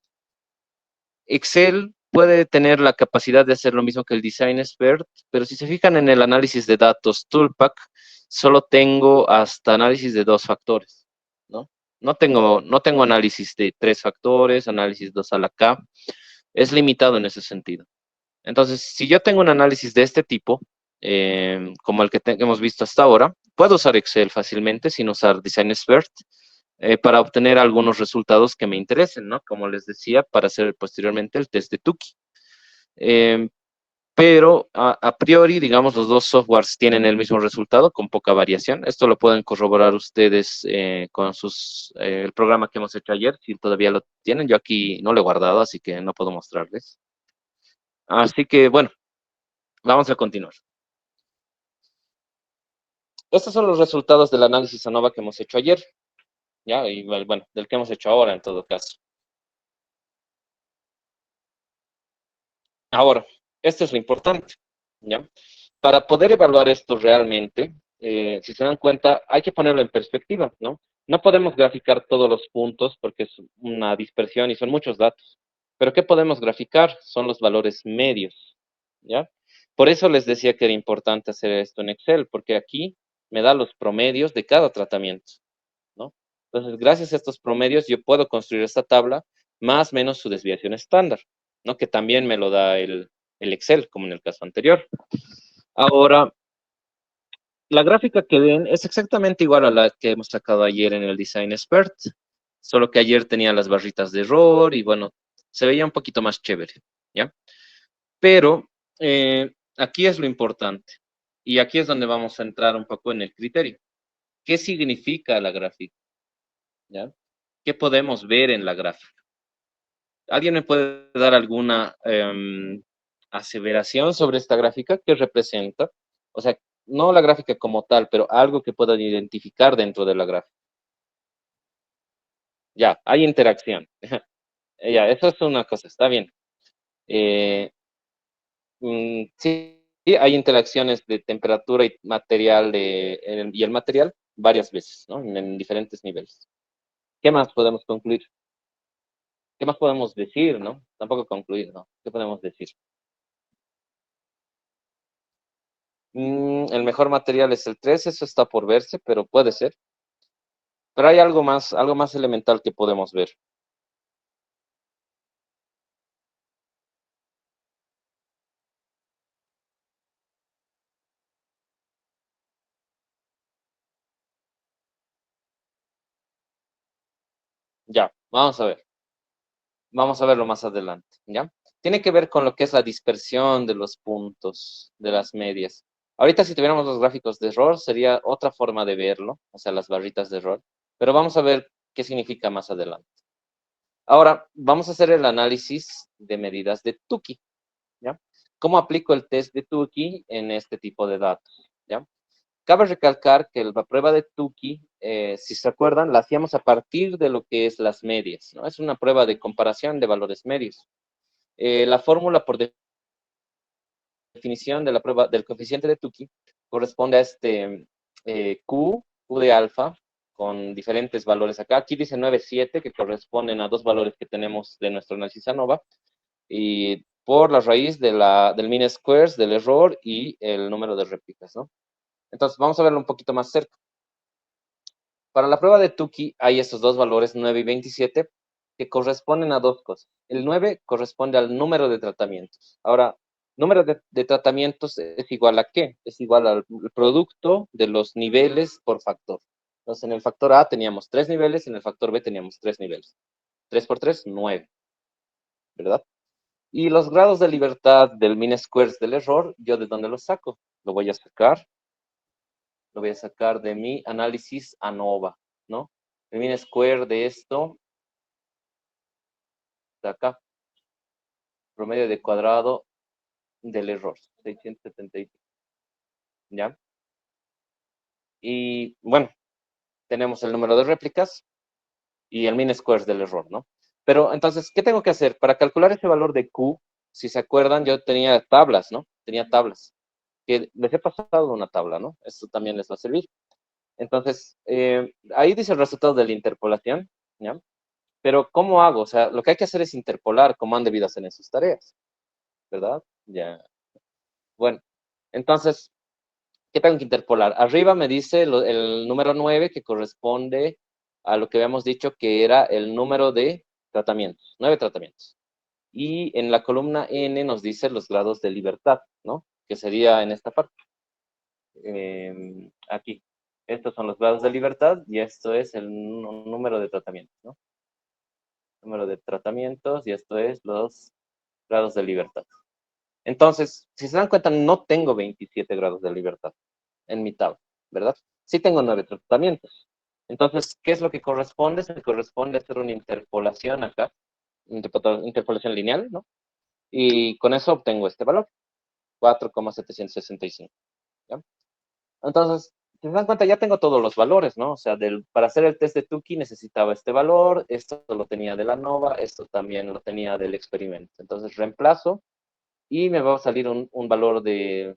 Excel puede tener la capacidad de hacer lo mismo que el Design Expert, pero si se fijan en el análisis de datos Toolpack, solo tengo hasta análisis de dos factores, ¿no? No tengo análisis de tres factores, análisis 2 a la K. Es limitado en ese sentido. Entonces, si yo tengo un análisis de este tipo, como el que hemos visto hasta ahora, puedo usar Excel fácilmente sin usar Design Expert para obtener algunos resultados que me interesen, ¿no? Como les decía, para hacer posteriormente el test de Tukey. Eh, pero a priori, digamos, los dos softwares tienen el mismo resultado con poca variación. Esto lo pueden corroborar ustedes con el programa que hemos hecho ayer, si todavía lo tienen. Yo aquí no lo he guardado, así que no puedo mostrarles. Así que, bueno, vamos a continuar. Estos son los resultados del análisis ANOVA que hemos hecho ayer, ¿ya? Y bueno, del que hemos hecho ahora en todo caso. Ahora, esto es lo importante, ¿ya? Para poder evaluar esto realmente, si se dan cuenta, hay que ponerlo en perspectiva, ¿no? No podemos graficar todos los puntos porque es una dispersión y son muchos datos. Pero ¿qué podemos graficar? Son los valores medios, ¿ya? Por eso les decía que era importante hacer esto en Excel, porque aquí me da los promedios de cada tratamiento, ¿no? Entonces, gracias a estos promedios, yo puedo construir esta tabla más o menos su desviación estándar, ¿no? Que también me lo da el Excel, como en el caso anterior. Ahora, la gráfica que ven es exactamente igual a la que hemos sacado ayer en el Design Expert, solo que ayer tenía las barritas de error y bueno, se veía un poquito más chévere, ¿ya? Pero aquí es lo importante y aquí es donde vamos a entrar un poco en el criterio. ¿Qué significa la gráfica? ¿ya? ¿Qué podemos ver en la gráfica? ¿Alguien me puede dar alguna aseveración sobre esta gráfica? ¿Qué representa? O sea, no la gráfica como tal, pero algo que puedan identificar dentro de la gráfica. Ya, hay interacción. Ya, eso es una cosa, está bien. Eh, sí, sí, hay interacciones de temperatura y material y el material varias veces, ¿no? En diferentes niveles. ¿Qué más podemos concluir? ¿Qué más podemos decir, no? Tampoco concluir, ¿no? ¿Qué podemos decir? El mejor material es el 3, eso está por verse, pero puede ser. Pero hay algo más elemental que podemos ver. Ya, vamos a ver. Vamos a verlo más adelante, ¿ya? Tiene que ver con lo que es la dispersión de los puntos, de las medias. Ahorita si tuviéramos los gráficos de error, sería otra forma de verlo, o sea, las barritas de error. Pero vamos a ver qué significa más adelante. Ahora, vamos a hacer el análisis de medidas de Tukey, ¿ya? ¿Cómo aplico el test de Tukey en este tipo de datos, ¿ya? Cabe recalcar que la prueba de Tukey, si se acuerdan, la hacíamos a partir de lo que es las medias, ¿no? Es una prueba de comparación de valores medios. La fórmula por definición de la prueba del coeficiente de Tukey corresponde a este Q de alfa, con diferentes valores acá. Aquí dice 9,7, que corresponden a dos valores que tenemos de nuestro análisis ANOVA, y por la raíz del mean squares, del error y el número de réplicas, ¿no? Entonces, vamos a verlo un poquito más cerca. Para la prueba de Tukey hay estos dos valores, 9 y 27, que corresponden a dos cosas. El 9 corresponde al número de tratamientos. Ahora, número de tratamientos es igual a ¿qué? Es igual al producto de los niveles por factor. Entonces, en el factor A teníamos 3 niveles, en el factor B teníamos 3 niveles. 3 por 3, 9, ¿verdad? Y los grados de libertad del mean squares del error, ¿yo de dónde los saco? Lo voy a sacar de mi análisis ANOVA, ¿no? El mean square de esto, de acá, promedio de cuadrado del error, 675, ¿ya? Y bueno, tenemos el número de réplicas y el mean square del error, ¿no? Pero entonces, ¿qué tengo que hacer? Para calcular ese valor de Q, si se acuerdan, yo tenía tablas, ¿no? Tenía tablas, que les he pasado una tabla, ¿no? Esto también les va a servir. Entonces, ahí dice el resultado de la interpolación, ¿ya? Pero, ¿cómo hago? O sea, lo que hay que hacer es interpolar cómo han debido hacer en sus tareas, ¿verdad? Ya. Bueno, entonces, ¿qué tengo que interpolar? Arriba me dice el número 9, que corresponde a lo que habíamos dicho que era el número de tratamientos, 9 tratamientos. Y en la columna N nos dice los grados de libertad, ¿no? Que sería en esta parte. Aquí. Estos son los grados de libertad y esto es el número de tratamientos, ¿no? Número de tratamientos y esto es los grados de libertad. Entonces, si se dan cuenta, no tengo 27 grados de libertad en mi tabla, ¿verdad? Sí tengo 9 tratamientos. Entonces, ¿qué es lo que corresponde? Se corresponde hacer una interpolación acá, interpolación lineal, ¿no? Y con eso obtengo este valor, 4,765, ¿ya? Entonces, si se dan cuenta, ya tengo todos los valores, ¿no? O sea, para hacer el test de Tukey necesitaba este valor, esto lo tenía de la ANOVA, esto también lo tenía del experimento. Entonces, reemplazo y me va a salir un valor de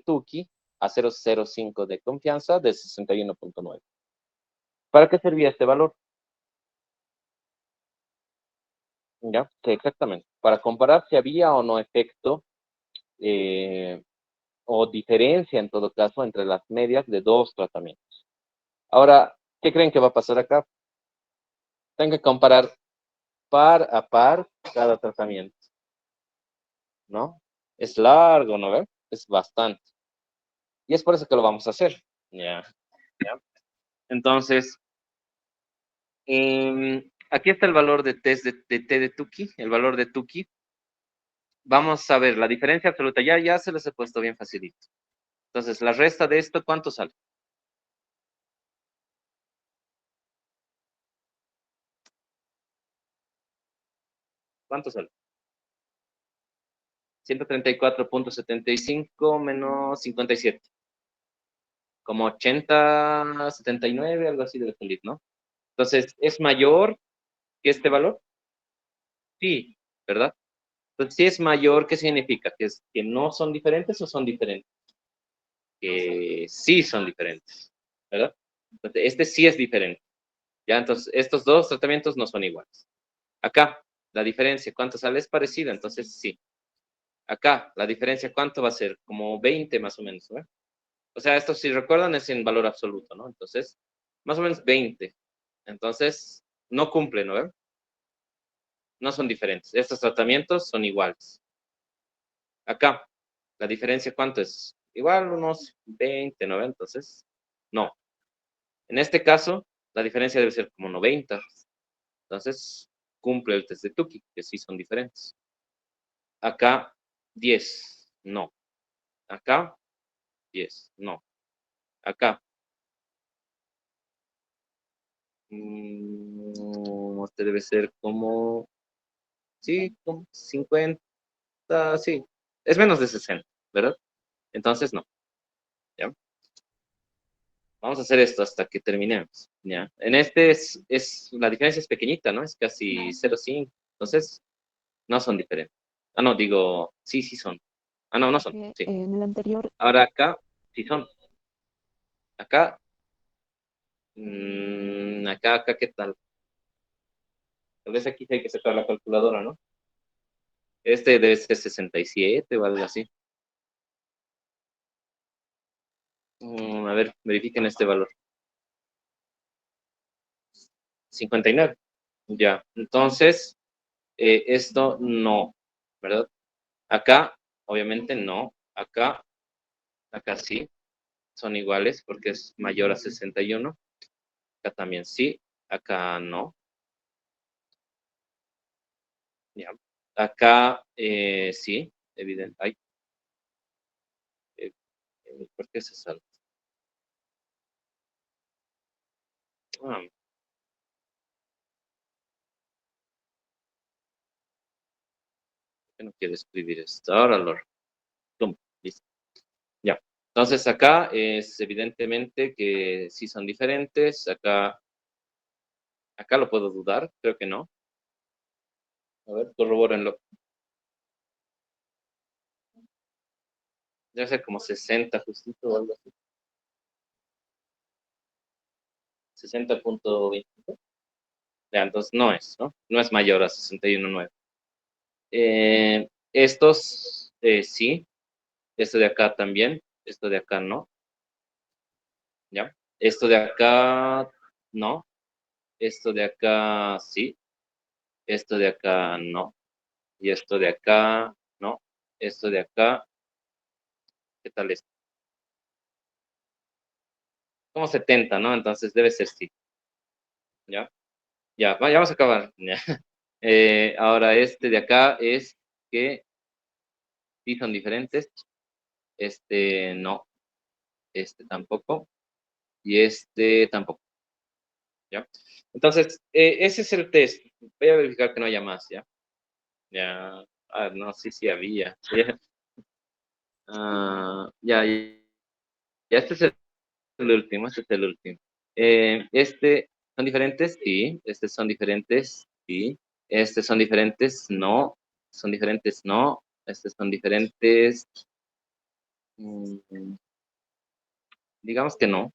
Tukey a 0,05 de confianza de 61,9. ¿Para qué servía este valor? ¿Ya? Sí, exactamente. Para comparar si había o no efecto eh, o diferencia, en todo caso, entre las medias de dos tratamientos. Ahora, ¿qué creen que va a pasar acá? Tengo que comparar par a par cada tratamiento, ¿no? Es largo, ¿no ven? Es bastante. Y es por eso que lo vamos a hacer. Ya. ¿Ya? Entonces, aquí está el valor de test de T de Tukey, el valor de Tukey. Vamos a ver la diferencia absoluta. Ya se les he puesto bien facilito. Entonces, la resta de esto, ¿cuánto sale? ¿Cuánto sale? 134.75 menos 57. Como 80, 79, algo así debe salir, ¿no? Entonces, ¿es mayor que este valor? Sí, ¿verdad? Entonces, si es mayor, ¿qué significa? ¿Que no son diferentes o son diferentes? Que sí son diferentes, ¿verdad? Entonces, este sí es diferente. Ya, entonces, estos dos tratamientos no son iguales. Acá, la diferencia, ¿cuánto sale? Es parecida, entonces sí. Acá, la diferencia, ¿cuánto va a ser? Como 20 más o menos, ¿no? O sea, esto, si recuerdan, es en valor absoluto, ¿no? Entonces, más o menos 20. Entonces, no cumple, ¿no? No son diferentes. Estos tratamientos son iguales. Acá, la diferencia, ¿cuánto es? Igual unos 20, ¿no? Entonces, no. En este caso, la diferencia debe ser como 90. Entonces, cumple el test de Tukey, que sí son diferentes. Acá, 10. No. Acá, 10. No. Acá. Este debe ser como, sí, como 50, sí. Es menos de 60, ¿verdad? Entonces, no. ¿Ya? Vamos a hacer esto hasta que terminemos. ¿Ya? En este la diferencia es pequeñita, ¿no? Es casi 0,5. Entonces, no son diferentes. Ah, no, digo, sí, sí son. Ah, no, no son. Sí. En el anterior, Ahora acá, sí son. Acá, acá, ¿qué tal? Tal vez aquí sí hay que sacar la calculadora, ¿no? Este debe ser 67 o algo así. A ver, verifiquen este valor. 59. Ya. Entonces, esto no, ¿verdad? Acá, obviamente no. Acá sí. Son iguales porque es mayor a 61. Acá también sí. Acá no. Ya. Acá sí, evidente. Ay, ¿por qué se salta? Ah, ¿por qué no quiero escribir esto? Ahora lo. Pum, listo. Ya. Entonces acá es evidentemente que sí son diferentes. Acá lo puedo dudar, creo que no. A ver, corrobórenlo. Debe ser como 60 justito o algo así. 60.25. Ya, entonces no es, ¿no? No es mayor a 61.9. Estos sí. Esto de acá también. Esto de acá no. ¿Ya? Esto de acá no. Esto de acá sí. Esto de acá no. Y esto de acá no. Esto de acá, ¿qué tal es? Como 70, ¿no? Entonces debe ser sí. ¿Ya? Ya, ya vamos a acabar. ¿Ya? Ahora este de acá es que sí son diferentes. Este no. Este tampoco. Y este tampoco. ¿Ya? Entonces, ese es el test. Voy a verificar que no haya más, ¿ya? Ya. Ah, no, sí, sí había. Ya, ya, este es el último, este es el último. ¿Son diferentes? Sí. Estos son diferentes, sí. Estos son diferentes, no. Son diferentes, no. Estos son diferentes. mm, digamos que no.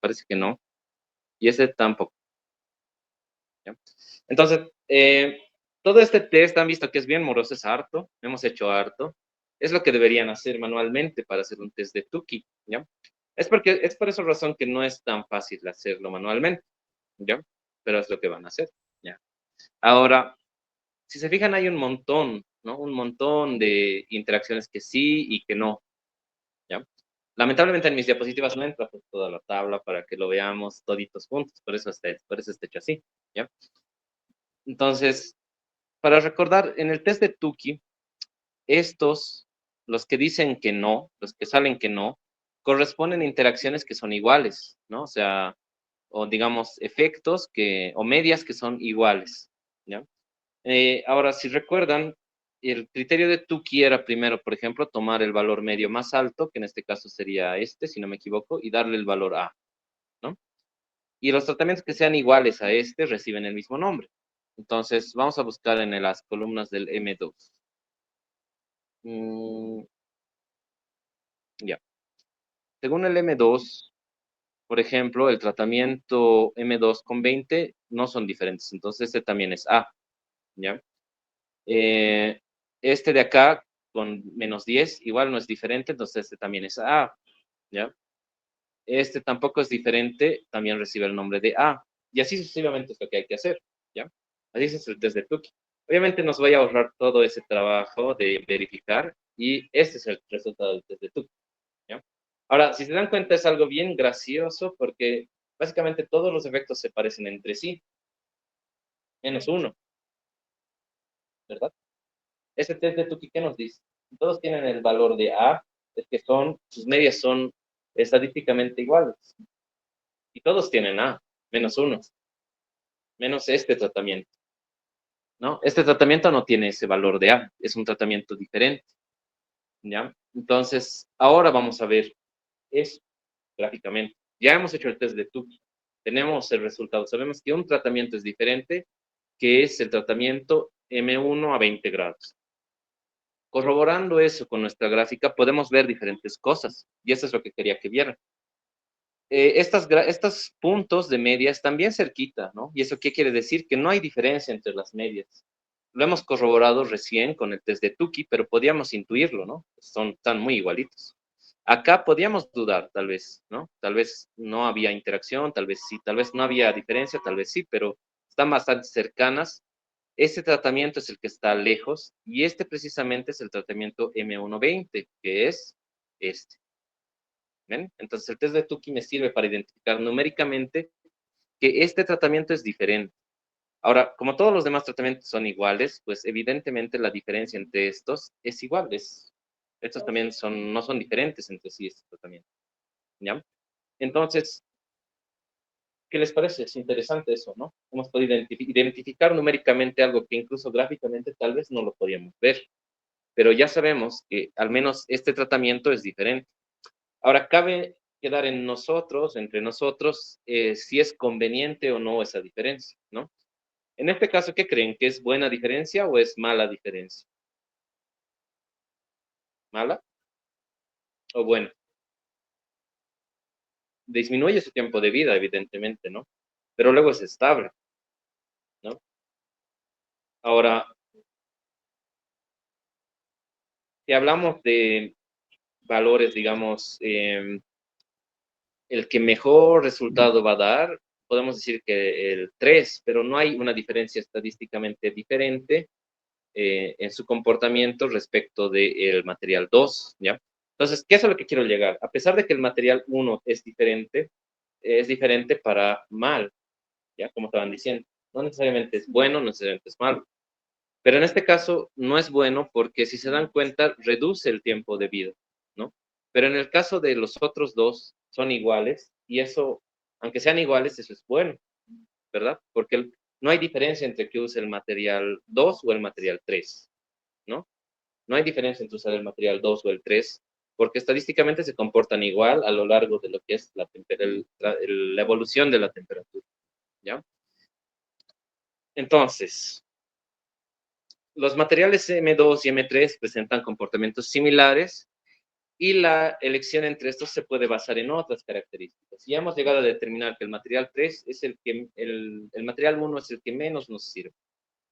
Parece que no. Y ese tampoco. ¿Ya? Entonces, todo este test han visto que es bien moroso, es harto. Hemos hecho harto. Es lo que deberían hacer manualmente para hacer un test de Tukey, ¿ya? Es por esa razón que no es tan fácil hacerlo manualmente, ¿ya? Pero es lo que van a hacer, ¿ya? Ahora, si se fijan, hay un montón, ¿no? Un montón de interacciones que sí y que no, ¿ya? Lamentablemente en mis diapositivas no entra pues, toda la tabla para que lo veamos toditos juntos, por eso está hecho así, ¿ya? Entonces, para recordar, en el test de Tukey, estos, los que dicen que no, los que salen que no, corresponden a interacciones que son iguales, ¿no? O sea, o digamos, efectos o medias que son iguales, ¿ya? Ahora, si recuerdan, el criterio de Tukey era primero, por ejemplo, tomar el valor medio más alto, que en este caso sería este, si no me equivoco, y darle el valor A, ¿no? Y los tratamientos que sean iguales a este reciben el mismo nombre. Entonces, vamos a buscar en las columnas del M2. Ya. Según el M2, por ejemplo, el tratamiento M2 con 20 no son diferentes. Entonces, este también es A, ¿ya? Este de acá con menos 10 igual no es diferente, entonces este también es A, ¿ya? Este tampoco es diferente, también recibe el nombre de A. Y así sucesivamente es lo que hay que hacer, ¿ya? Así es el test de Tukey. Obviamente nos voy a ahorrar todo ese trabajo de verificar y este es el resultado del test de Tukey, ¿ya? Ahora, si se dan cuenta es algo bien gracioso porque básicamente todos los efectos se parecen entre sí, menos uno, ¿verdad? Este test de Tukey, ¿qué nos dice? Todos tienen el valor de A, es que sus medias son estadísticamente iguales. Y todos tienen A, menos uno, menos este tratamiento, ¿no? Este tratamiento no tiene ese valor de A, es un tratamiento diferente, ¿ya? Entonces, ahora vamos a ver eso gráficamente. Ya hemos hecho el test de Tukey, tenemos el resultado, sabemos que un tratamiento es diferente, que es el tratamiento M1 a 20 grados. Corroborando eso con nuestra gráfica, podemos ver diferentes cosas, y eso es lo que quería que vieran. Estos puntos de media están bien cerquita, ¿no? ¿Y eso qué quiere decir? Que no hay diferencia entre las medias. Lo hemos corroborado recién con el test de Tukey, pero podíamos intuirlo, ¿no? Están muy igualitos. Acá podíamos dudar, tal vez, ¿no? Tal vez no había interacción, tal vez sí, tal vez no había diferencia, tal vez sí, pero están bastante cercanas. Este tratamiento es el que está lejos y este precisamente es el tratamiento M120, que es este. ¿Ven? Entonces el test de Tukey me sirve para identificar numéricamente que este tratamiento es diferente. Ahora, como todos los demás tratamientos son iguales, pues evidentemente la diferencia entre estos es igual. Estos también no son diferentes entre sí, este tratamiento. ¿Ya? Entonces, ¿qué les parece? Es interesante eso, ¿no? Hemos podido identificar numéricamente algo que incluso gráficamente tal vez no lo podíamos ver, pero ya sabemos que al menos este tratamiento es diferente. Ahora, cabe quedar en nosotros, entre nosotros, si es conveniente o no esa diferencia, ¿no? En este caso, ¿qué creen? ¿Que es buena diferencia o es mala diferencia? ¿Mala o buena? Disminuye su tiempo de vida, evidentemente, ¿no? Pero luego es estable, ¿no? Ahora, si hablamos de valores, digamos, el que mejor resultado va a dar, podemos decir que el 3, pero no hay una diferencia estadísticamente diferente en su comportamiento respecto del material 2, ¿ya? Entonces, ¿qué es a lo que quiero llegar? A pesar de que el material 1 es diferente para mal, ¿ya? Como estaban diciendo. No necesariamente es bueno, no necesariamente es malo. Pero en este caso no es bueno porque si se dan cuenta, reduce el tiempo de vida, ¿no? Pero en el caso de los otros dos, son iguales y eso, aunque sean iguales, eso es bueno, ¿verdad? Porque no hay diferencia entre que use el material 2 o el material 3, ¿no? No hay diferencia entre usar el material 2 o el 3, porque estadísticamente se comportan igual a lo largo de lo que es la evolución de la temperatura, ¿ya? Entonces, los materiales M2 y M3 presentan comportamientos similares y la elección entre estos se puede basar en otras características. Ya hemos llegado a determinar que el material 3 es el material 1 es el que menos nos sirve.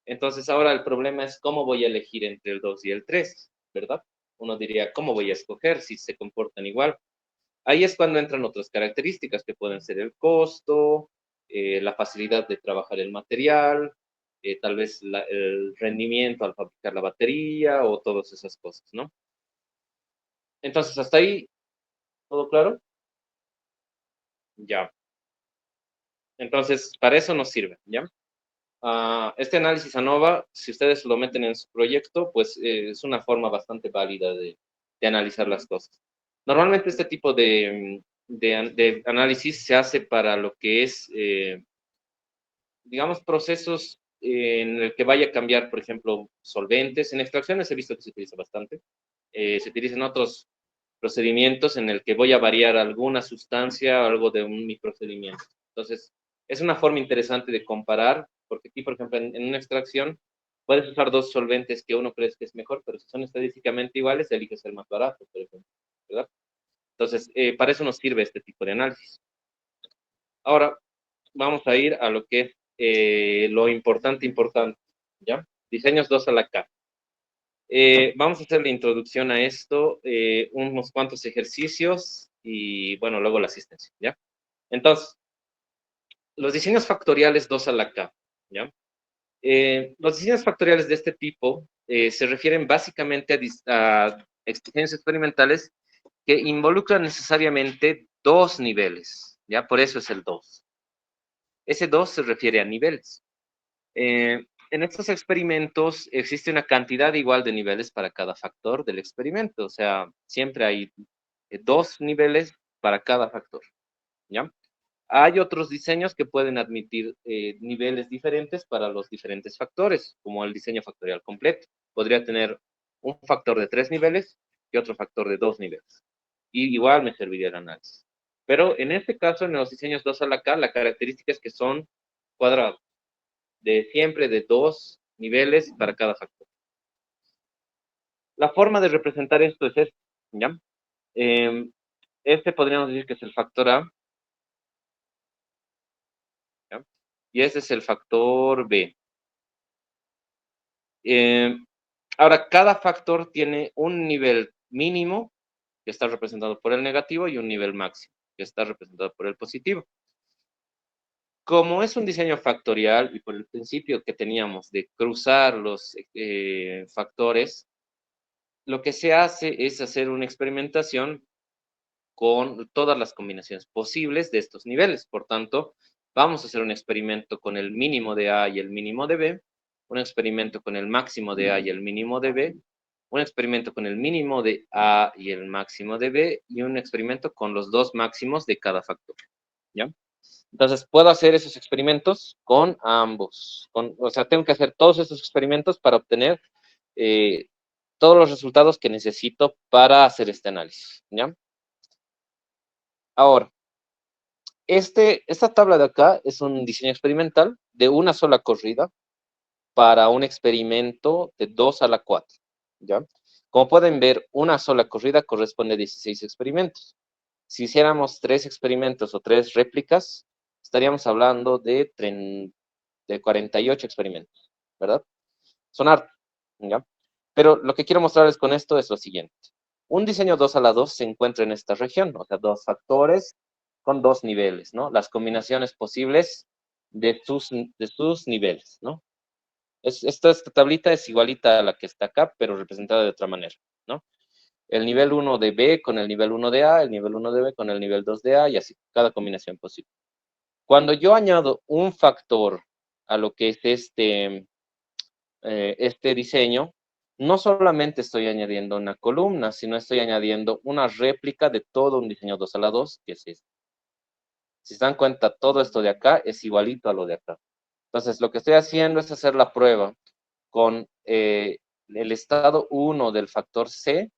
Entonces ahora el problema es cómo voy a elegir entre el 2 y el 3, ¿verdad? Uno diría, ¿cómo voy a escoger si se comportan igual? Ahí es cuando entran otras características que pueden ser el costo, la facilidad de trabajar el material, tal vez el rendimiento al fabricar la batería o todas esas cosas, ¿no? Entonces, hasta ahí, ¿todo claro? Ya. Entonces, para eso nos sirve, ¿ya? Este análisis ANOVA, si ustedes lo meten en su proyecto, pues es una forma bastante válida de analizar las cosas. Normalmente este tipo de análisis se hace para lo que es, digamos, procesos en el que vaya a cambiar, por ejemplo, solventes. En extracciones he visto que se utiliza bastante. Se utilizan otros procedimientos en el que voy a variar alguna sustancia o algo de un microprocedimiento. Entonces, es una forma interesante de comparar, porque aquí, por ejemplo, en una extracción, puedes usar dos solventes que uno crees que es mejor, pero si son estadísticamente iguales, eliges el más barato, por ejemplo, ¿verdad? Entonces, para eso nos sirve este tipo de análisis. Ahora, vamos a ir a lo que es lo importante, ¿ya? Diseños 2 a la K. Vamos a hacer la introducción a esto, unos cuantos ejercicios y, bueno, luego la asistencia, ¿ya? Entonces, los diseños factoriales 2 a la K, ¿ya? Los diseños factoriales de este tipo se refieren básicamente a exigencias experimentales que involucran necesariamente dos niveles, ¿ya? Por eso es el 2. Ese 2 se refiere a niveles. En estos experimentos existe una cantidad igual de niveles para cada factor del experimento, o sea, siempre hay dos niveles para cada factor, ¿ya? Hay otros diseños que pueden admitir niveles diferentes para los diferentes factores, como el diseño factorial completo. Podría tener un factor de 3 niveles y otro factor de 2 niveles. Y igual me serviría el análisis. Pero en este caso, en los diseños 2 a la K, la característica es que son cuadrados, de siempre de 2 niveles para cada factor. La forma de representar esto es este, ¿ya? Este podríamos decir que es el factor A, ¿ya? Y este es el factor B. Ahora, cada factor tiene un nivel mínimo, que está representado por el negativo, y un nivel máximo, que está representado por el positivo. Como es un diseño factorial, y por el principio que teníamos de cruzar los factores, lo que se hace es hacer una experimentación con todas las combinaciones posibles de estos niveles. Por tanto, vamos a hacer un experimento con el mínimo de A y el mínimo de B, un experimento con el máximo de A y el mínimo de B, un experimento con el mínimo de A y el máximo de B, y un experimento con los dos máximos de cada factor, ¿ya? Entonces, puedo hacer esos experimentos con ambos. O sea, tengo que hacer todos esos experimentos para obtener todos los resultados que necesito para hacer este análisis, ¿ya? Ahora, esta tabla de acá es un diseño experimental de una sola corrida para un experimento de 2 a la 4, ¿ya? Como pueden ver, una sola corrida corresponde a 16 experimentos. Si hiciéramos 3 experimentos o 3 réplicas, estaríamos hablando de 48 experimentos, ¿verdad? Son hartos, ¿ya? Pero lo que quiero mostrarles con esto es lo siguiente. Un diseño 2 a la 2 se encuentra en esta región, o sea, dos factores con dos niveles, ¿no? Las combinaciones posibles de sus niveles, ¿no? Esta tablita es igualita a la que está acá, pero representada de otra manera, ¿no? El nivel 1 de B con el nivel 1 de A, el nivel 1 de B con el nivel 2 de A, y así, cada combinación posible. Cuando yo añado un factor a lo que es este diseño, no solamente estoy añadiendo una columna, sino estoy añadiendo una réplica de todo un diseño 2 a la 2, que es este. Si se dan cuenta, todo esto de acá es igualito a lo de acá. Entonces, lo que estoy haciendo es hacer la prueba con el estado 1 del factor C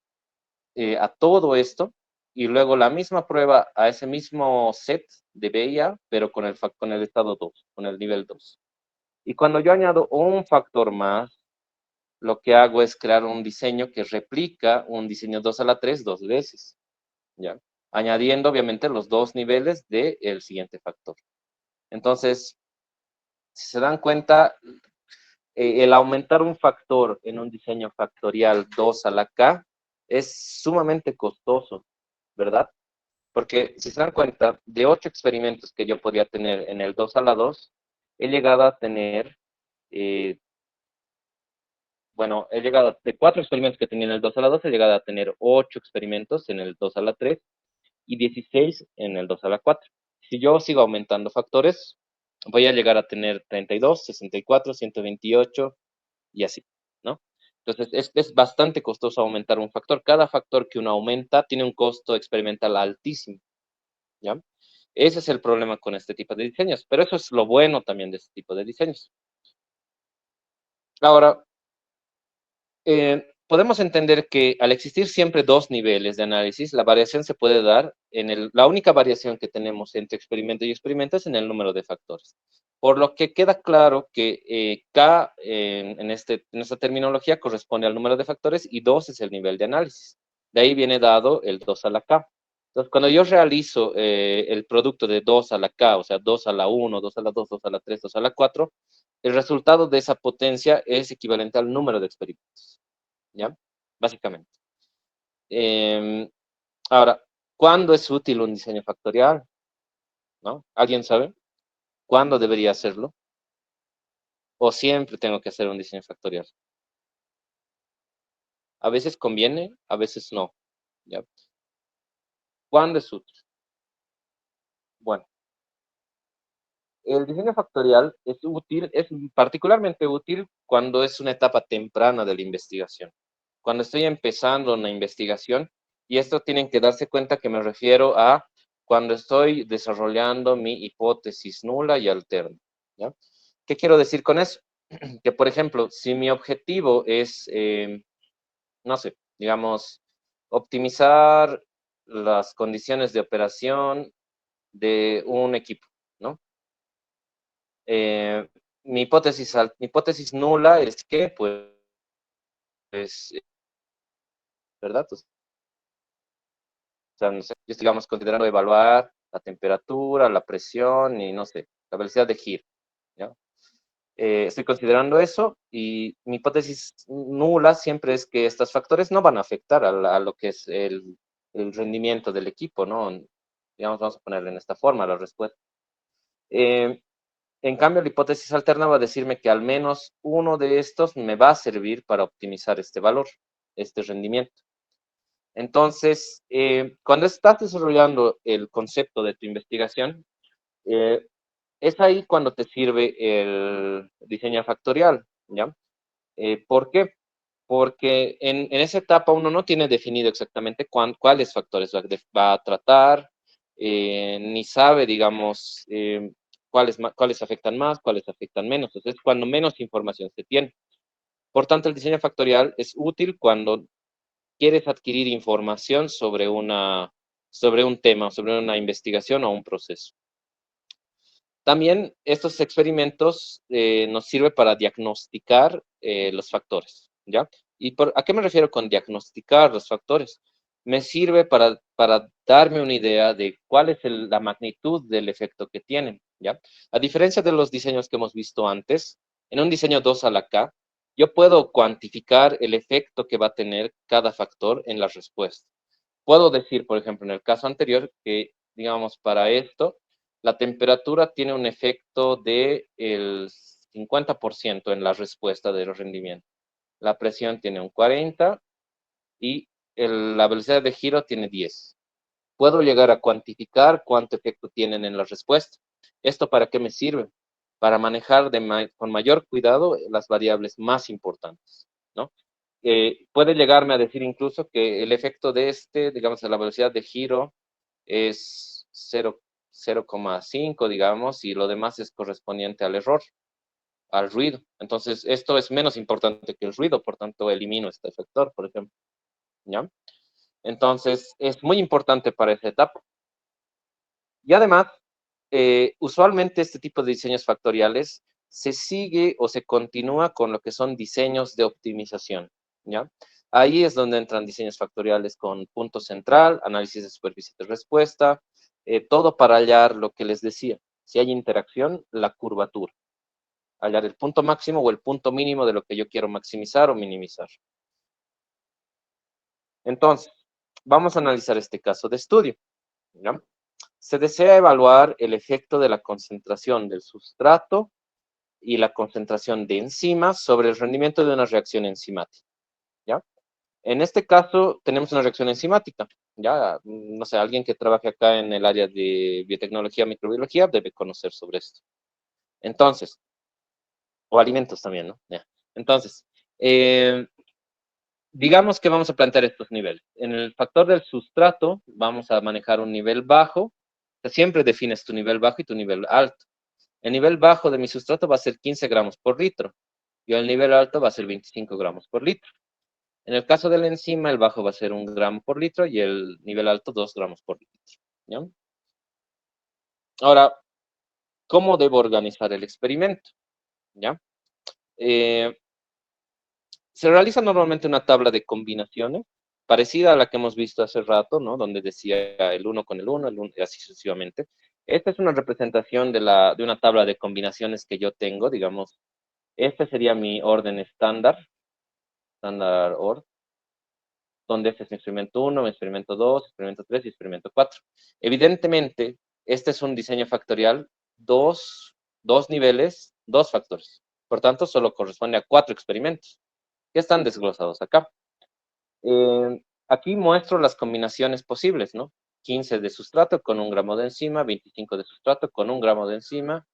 a todo esto, y luego la misma prueba a ese mismo set de B y A, pero con el estado 2, con el nivel 2. Y cuando yo añado un factor más, lo que hago es crear un diseño que replica un diseño 2 a la 3 dos veces, ¿ya? Añadiendo, obviamente, los dos niveles del siguiente factor. Entonces, si se dan cuenta, el aumentar un factor en un diseño factorial 2 a la K es sumamente costoso, ¿verdad? Porque si se dan cuenta, de 8 experimentos que yo podría tener en el 2 a la 2, he llegado a tener, he llegado de 4 experimentos que tenía en el 2 a la 2, he llegado a tener 8 experimentos en el 2 a la 3 y 16 en el 2 a la 4. Si yo sigo aumentando factores, voy a llegar a tener 32, 64, 128 y así, ¿no? Entonces, es bastante costoso aumentar un factor. Cada factor que uno aumenta tiene un costo experimental altísimo, ¿ya? Ese es el problema con este tipo de diseños, pero eso es lo bueno también de este tipo de diseños. Ahora, podemos entender que al existir siempre dos niveles de análisis, la variación se puede dar la única variación que tenemos entre experimento y experimento es en el número de factores. Por lo que queda claro que K en esta terminología corresponde al número de factores y 2 es el nivel de análisis. De ahí viene dado el 2 a la K. Entonces, cuando yo realizo el producto de 2 a la K, o sea, 2 a la 1, 2 a la 2, 2 a la 3, 2 a la 4, el resultado de esa potencia es equivalente al número de experimentos. ¿Ya? Básicamente. Ahora, ¿cuándo es útil un diseño factorial? ¿No? ¿Alguien sabe? ¿Cuándo debería hacerlo? ¿O siempre tengo que hacer un diseño factorial? A veces conviene, a veces no. ¿Ya? ¿Cuándo es útil? Bueno, el diseño factorial es útil, es particularmente útil cuando es una etapa temprana de la investigación. Cuando estoy empezando una investigación, y esto tienen que darse cuenta que me refiero a cuando estoy desarrollando mi hipótesis nula y alterna. ¿Ya? ¿Qué quiero decir con eso? Que, por ejemplo, si mi objetivo es, no sé, digamos, optimizar las condiciones de operación de un equipo, ¿no? Eh, mi hipótesis nula es que, pues, ¿verdad? O sea, no sé, yo estoy, digamos, considerando evaluar la temperatura, la presión y, no sé, la velocidad de giro, ¿ya? Estoy considerando eso y mi hipótesis nula siempre es que estos factores no van a afectar a lo que es el rendimiento del equipo, ¿no? Digamos, vamos a ponerle en esta forma la respuesta. Eh, En cambio, la hipótesis alterna va a decirme que al menos uno de estos me va a servir para optimizar este valor, este rendimiento. Entonces, cuando estás desarrollando el concepto de tu investigación, eh, es ahí cuando te sirve el diseño factorial, ¿ya? ¿Por qué? Porque en esa etapa uno no tiene definido exactamente cuáles factores va a tratar, ni sabe, digamos, cuáles afectan más, cuáles afectan menos. Entonces, es cuando menos información se tiene. Por tanto, el diseño factorial es útil cuando quieres adquirir información sobre un tema, sobre una investigación o un proceso. También estos experimentos nos sirven para diagnosticar los factores, ¿ya? ¿A qué me refiero con diagnosticar los factores? Me sirve para darme una idea de cuál es la magnitud del efecto que tienen, ¿ya? A diferencia de los diseños que hemos visto antes, en un diseño 2 a la K, yo puedo cuantificar el efecto que va a tener cada factor en la respuesta. Puedo decir, por ejemplo, en el caso anterior, que, digamos, para esto, la temperatura tiene un efecto del 50% en la respuesta del rendimiento. La presión tiene un 40% y la velocidad de giro tiene 10. Puedo llegar a cuantificar cuánto efecto tienen en la respuesta. ¿Esto para qué me sirve? Para manejar con mayor cuidado las variables más importantes, ¿no? Puede llegarme a decir incluso que el efecto de digamos, a la velocidad de giro es 0,5, digamos, y lo demás es correspondiente al error, al ruido. Entonces, esto es menos importante que el ruido, por tanto, elimino este factor, por ejemplo. ¿Ya? Entonces, es muy importante para esa etapa. Y además, usualmente este tipo de diseños factoriales se sigue o se continúa con lo que son diseños de optimización, ¿ya? Ahí es donde entran diseños factoriales con punto central, análisis de superficie de respuesta, todo para hallar lo que les decía. Si hay interacción, la curvatura. Hallar el punto máximo o el punto mínimo de lo que yo quiero maximizar o minimizar. Entonces, vamos a analizar este caso de estudio, ¿ya? Se desea evaluar el efecto de la concentración del sustrato y la concentración de enzimas sobre el rendimiento de una reacción enzimática, ¿ya? En este caso, tenemos una reacción enzimática, ¿ya? No sé, alguien que trabaje acá en el área de biotecnología, microbiología, debe conocer sobre esto. Entonces, o alimentos también, ¿no? Ya. Entonces, digamos que vamos a plantear estos niveles. En el factor del sustrato, vamos a manejar un nivel bajo. Siempre defines tu nivel bajo y tu nivel alto. El nivel bajo de mi sustrato va a ser 15 gramos por litro. Y el nivel alto va a ser 25 gramos por litro. En el caso de la enzima, el bajo va a ser 1 gramo por litro y el nivel alto 2 gramos por litro. ¿Ya? Ahora, ¿cómo debo organizar el experimento? ¿Ya? Eh, Se realiza normalmente una tabla de combinaciones, parecida a la que hemos visto hace rato, ¿no? Donde decía el uno con el uno, y así sucesivamente. Esta es una representación de una tabla de combinaciones que yo tengo, digamos. Este sería mi orden estándar ord, donde este es mi experimento 1, mi experimento 2, experimento 3 y experimento 4. Evidentemente, este es un diseño factorial, dos niveles, dos factores. Por tanto, solo corresponde a 4 experimentos que están desglosados acá. Aquí muestro las combinaciones posibles, ¿no? 15 de sustrato con 1 gramo de enzima, 25 de sustrato con 1 gramo de enzima,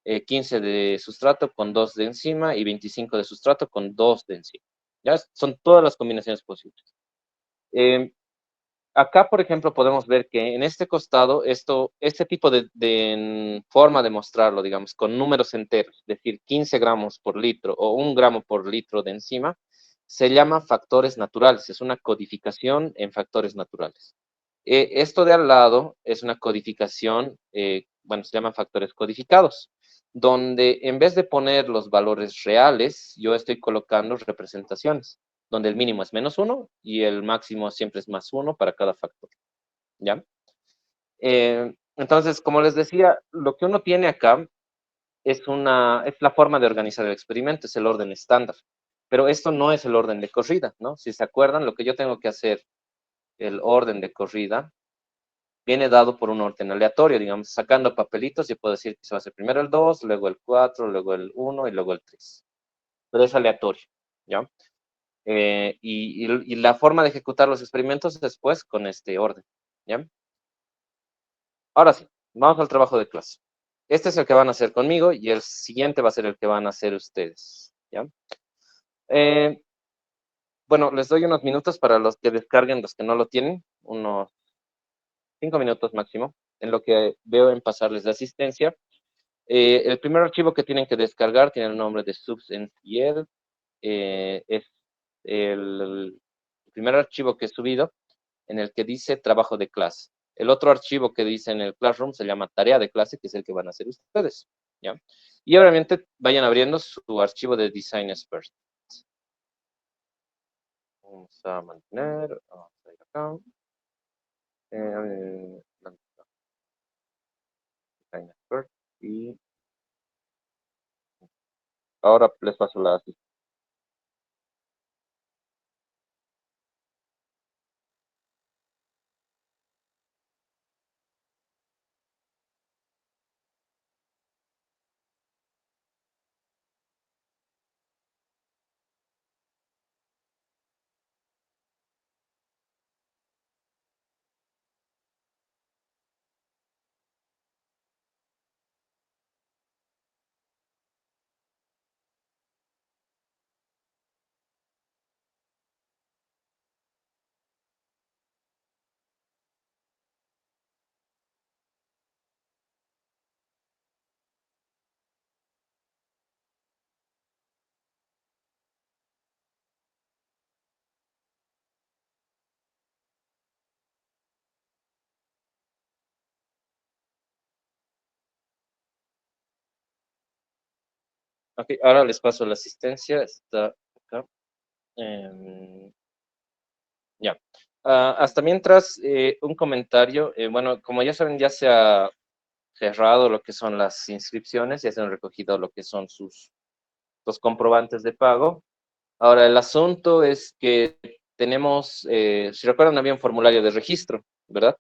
15 de sustrato con 2 de enzima y 25 de sustrato con 2 de enzima. ¿Ya? Son todas las combinaciones posibles. Acá, por ejemplo, podemos ver que en este costado, este tipo de forma de mostrarlo, digamos, con números enteros, es decir, 15 gramos por litro o 1 gramo por litro de enzima, se llama factores naturales, es una codificación en factores naturales. Esto de al lado es una codificación, bueno, se llaman factores codificados, donde en vez de poner los valores reales, yo estoy colocando representaciones, donde el mínimo es -1 y el máximo siempre es +1 para cada factor, ¿ya? Entonces, como les decía, lo que uno tiene acá es la forma de organizar el experimento, es el orden estándar. Pero esto no es el orden de corrida, ¿no? Si se acuerdan, lo que yo tengo que hacer, el orden de corrida, viene dado por un orden aleatorio, digamos, sacando papelitos, yo puedo decir que se va a hacer primero el 2, luego el 4, luego el 1 y luego el 3. Pero es aleatorio, ¿ya? Y la forma de ejecutar los experimentos es después con este orden, ¿ya? Ahora sí, vamos al trabajo de clase. Este es el que van a hacer conmigo y el siguiente va a ser el que van a hacer ustedes, ¿ya? Eh, bueno, les doy unos minutos para los que descarguen, los que no lo tienen, unos 5 minutos máximo, en lo que veo en pasarles la asistencia. El primer archivo que tienen que descargar tiene el nombre de subs.ncl. Es el primer archivo que he subido en el que dice trabajo de clase. El otro archivo que dice en el Classroom se llama tarea de clase, que es el que van a hacer ustedes, ¿ya? Y obviamente vayan abriendo su archivo de Design Expert. Vamos a mantener, vamos a ir acá. Design Expert y ahora les paso la asistencia. Ok, ahora les paso la asistencia. Está acá. Ya. Hasta mientras, un comentario. Bueno, como ya saben, ya se ha cerrado lo que son las inscripciones, ya se han recogido lo que son los comprobantes de pago. Ahora, el asunto es que tenemos, si recuerdan, había un formulario de registro, ¿verdad?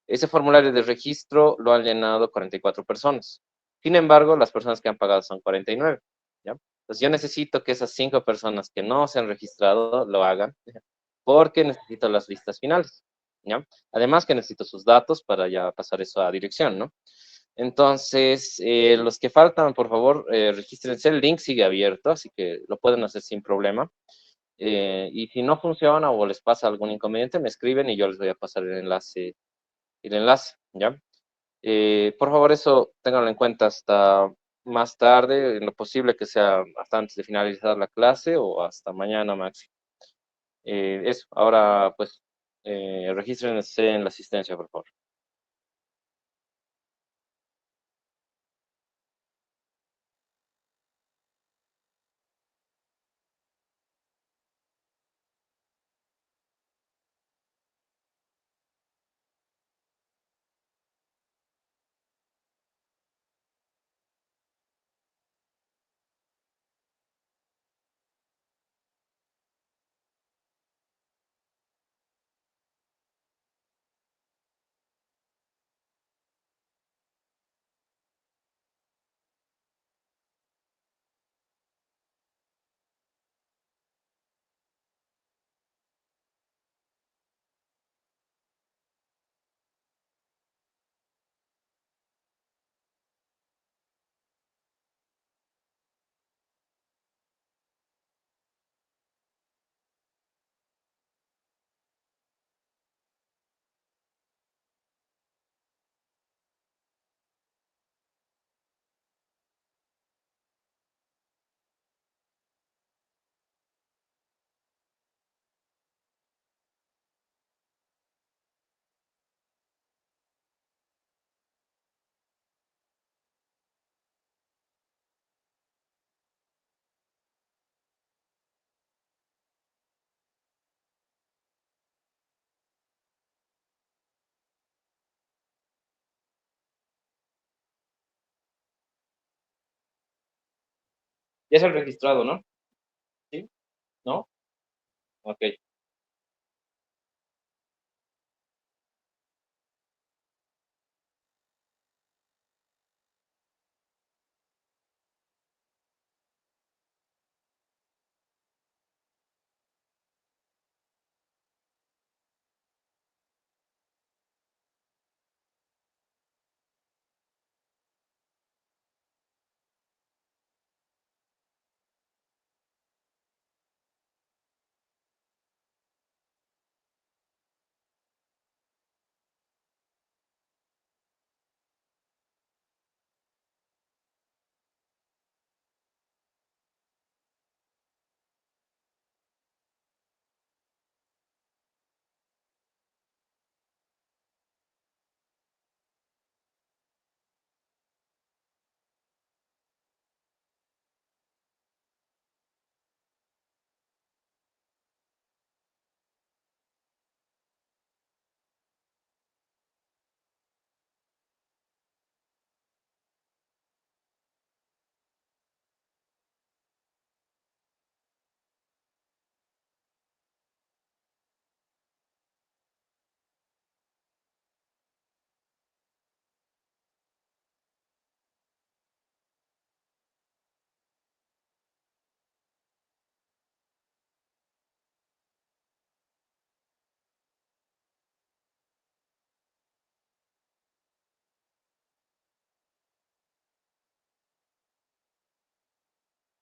Ese formulario de registro lo han llenado 44 personas. Sin embargo, las personas que han pagado son 49, ¿ya? Entonces yo necesito que esas 5 personas que no se han registrado lo hagan, porque necesito las listas finales, ¿ya? Además que necesito sus datos para ya pasar eso a dirección, ¿no? Entonces, los que faltan, por favor, regístrense. El link sigue abierto, así que lo pueden hacer sin problema. Y si no funciona o les pasa algún inconveniente, me escriben y yo les voy a pasar el enlace, ¿ya? Por favor, eso ténganlo en cuenta hasta más tarde, en lo posible que sea hasta antes de finalizar la clase o hasta mañana máximo. Eso, ahora pues regístrense en la asistencia, por favor. Ya se han registrado, ¿no? ¿Sí? ¿No? Ok.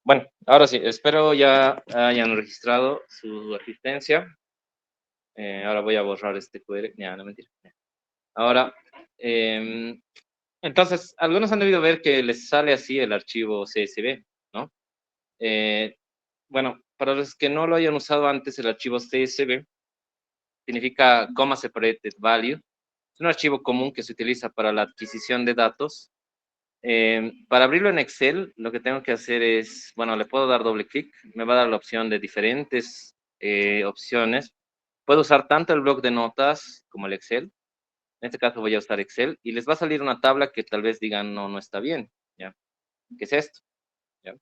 Bueno, ahora sí, espero ya hayan registrado su asistencia. Ahora voy a borrar este QR. Ya, no, mentira. Ahora, entonces, algunos han debido ver que les sale así el archivo CSV, ¿no? Eh, bueno, para los que no lo hayan usado antes, el archivo CSV significa Comma Separated Value. Es un archivo común que se utiliza para la adquisición de datos. Para abrirlo en Excel, lo que tengo que hacer es, bueno, le puedo dar doble clic, me va a dar la opción de diferentes opciones. Puedo usar tanto el bloc de notas como el Excel. En este caso voy a usar Excel y les va a salir una tabla que tal vez digan no, no está bien, ¿ya? ¿Qué es esto? ¿Ya?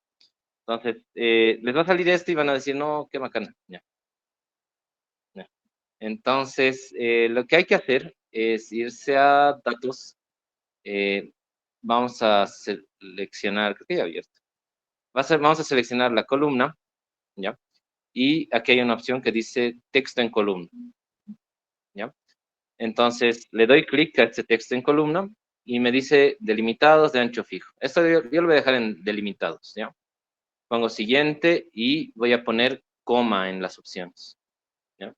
Entonces, les va a salir esto y van a decir, no, qué bacana, ¿ya? ¿Ya? Entonces, lo que hay que hacer es irse a datos. eh, Vamos a seleccionar, creo que ya abierto. Vamos a seleccionar la columna, ¿ya? Y aquí hay una opción que dice texto en columna, ¿ya? Entonces, le doy clic a este texto en columna y me dice delimitados de ancho fijo. Esto yo lo voy a dejar en delimitados, ¿ya? Pongo siguiente y voy a poner coma en las opciones, ¿ya?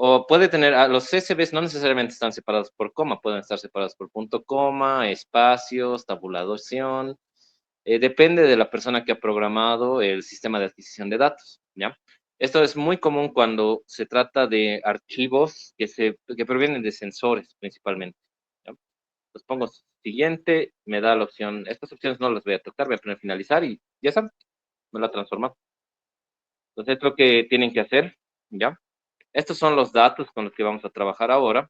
O puede tener, los CSVs no necesariamente están separados por coma, pueden estar separados por punto coma, espacios, tabulación. Depende de la persona que ha programado el sistema de adquisición de datos, ¿ya? Esto es muy común cuando se trata de archivos que provienen de sensores principalmente, ¿ya? Los pongo siguiente, me da la opción, estas opciones no las voy a tocar, voy a poner finalizar y ya está, me lo ha transformado. Entonces es lo que tienen que hacer, ¿ya? Estos son los datos con los que vamos a trabajar ahora.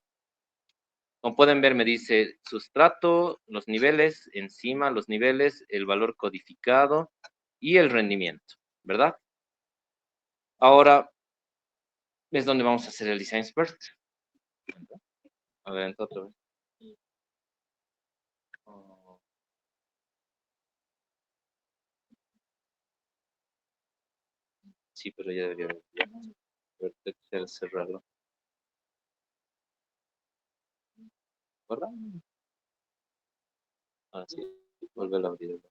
Como pueden ver, me dice sustrato, los niveles, encima los niveles, el valor codificado y el rendimiento, ¿verdad? Ahora es donde vamos a hacer el Design Expert. A ver, entonces, otra vez. Oh, sí, pero ya debería cerrarlo, ¿verdad? Ah, sí, volver a abrir.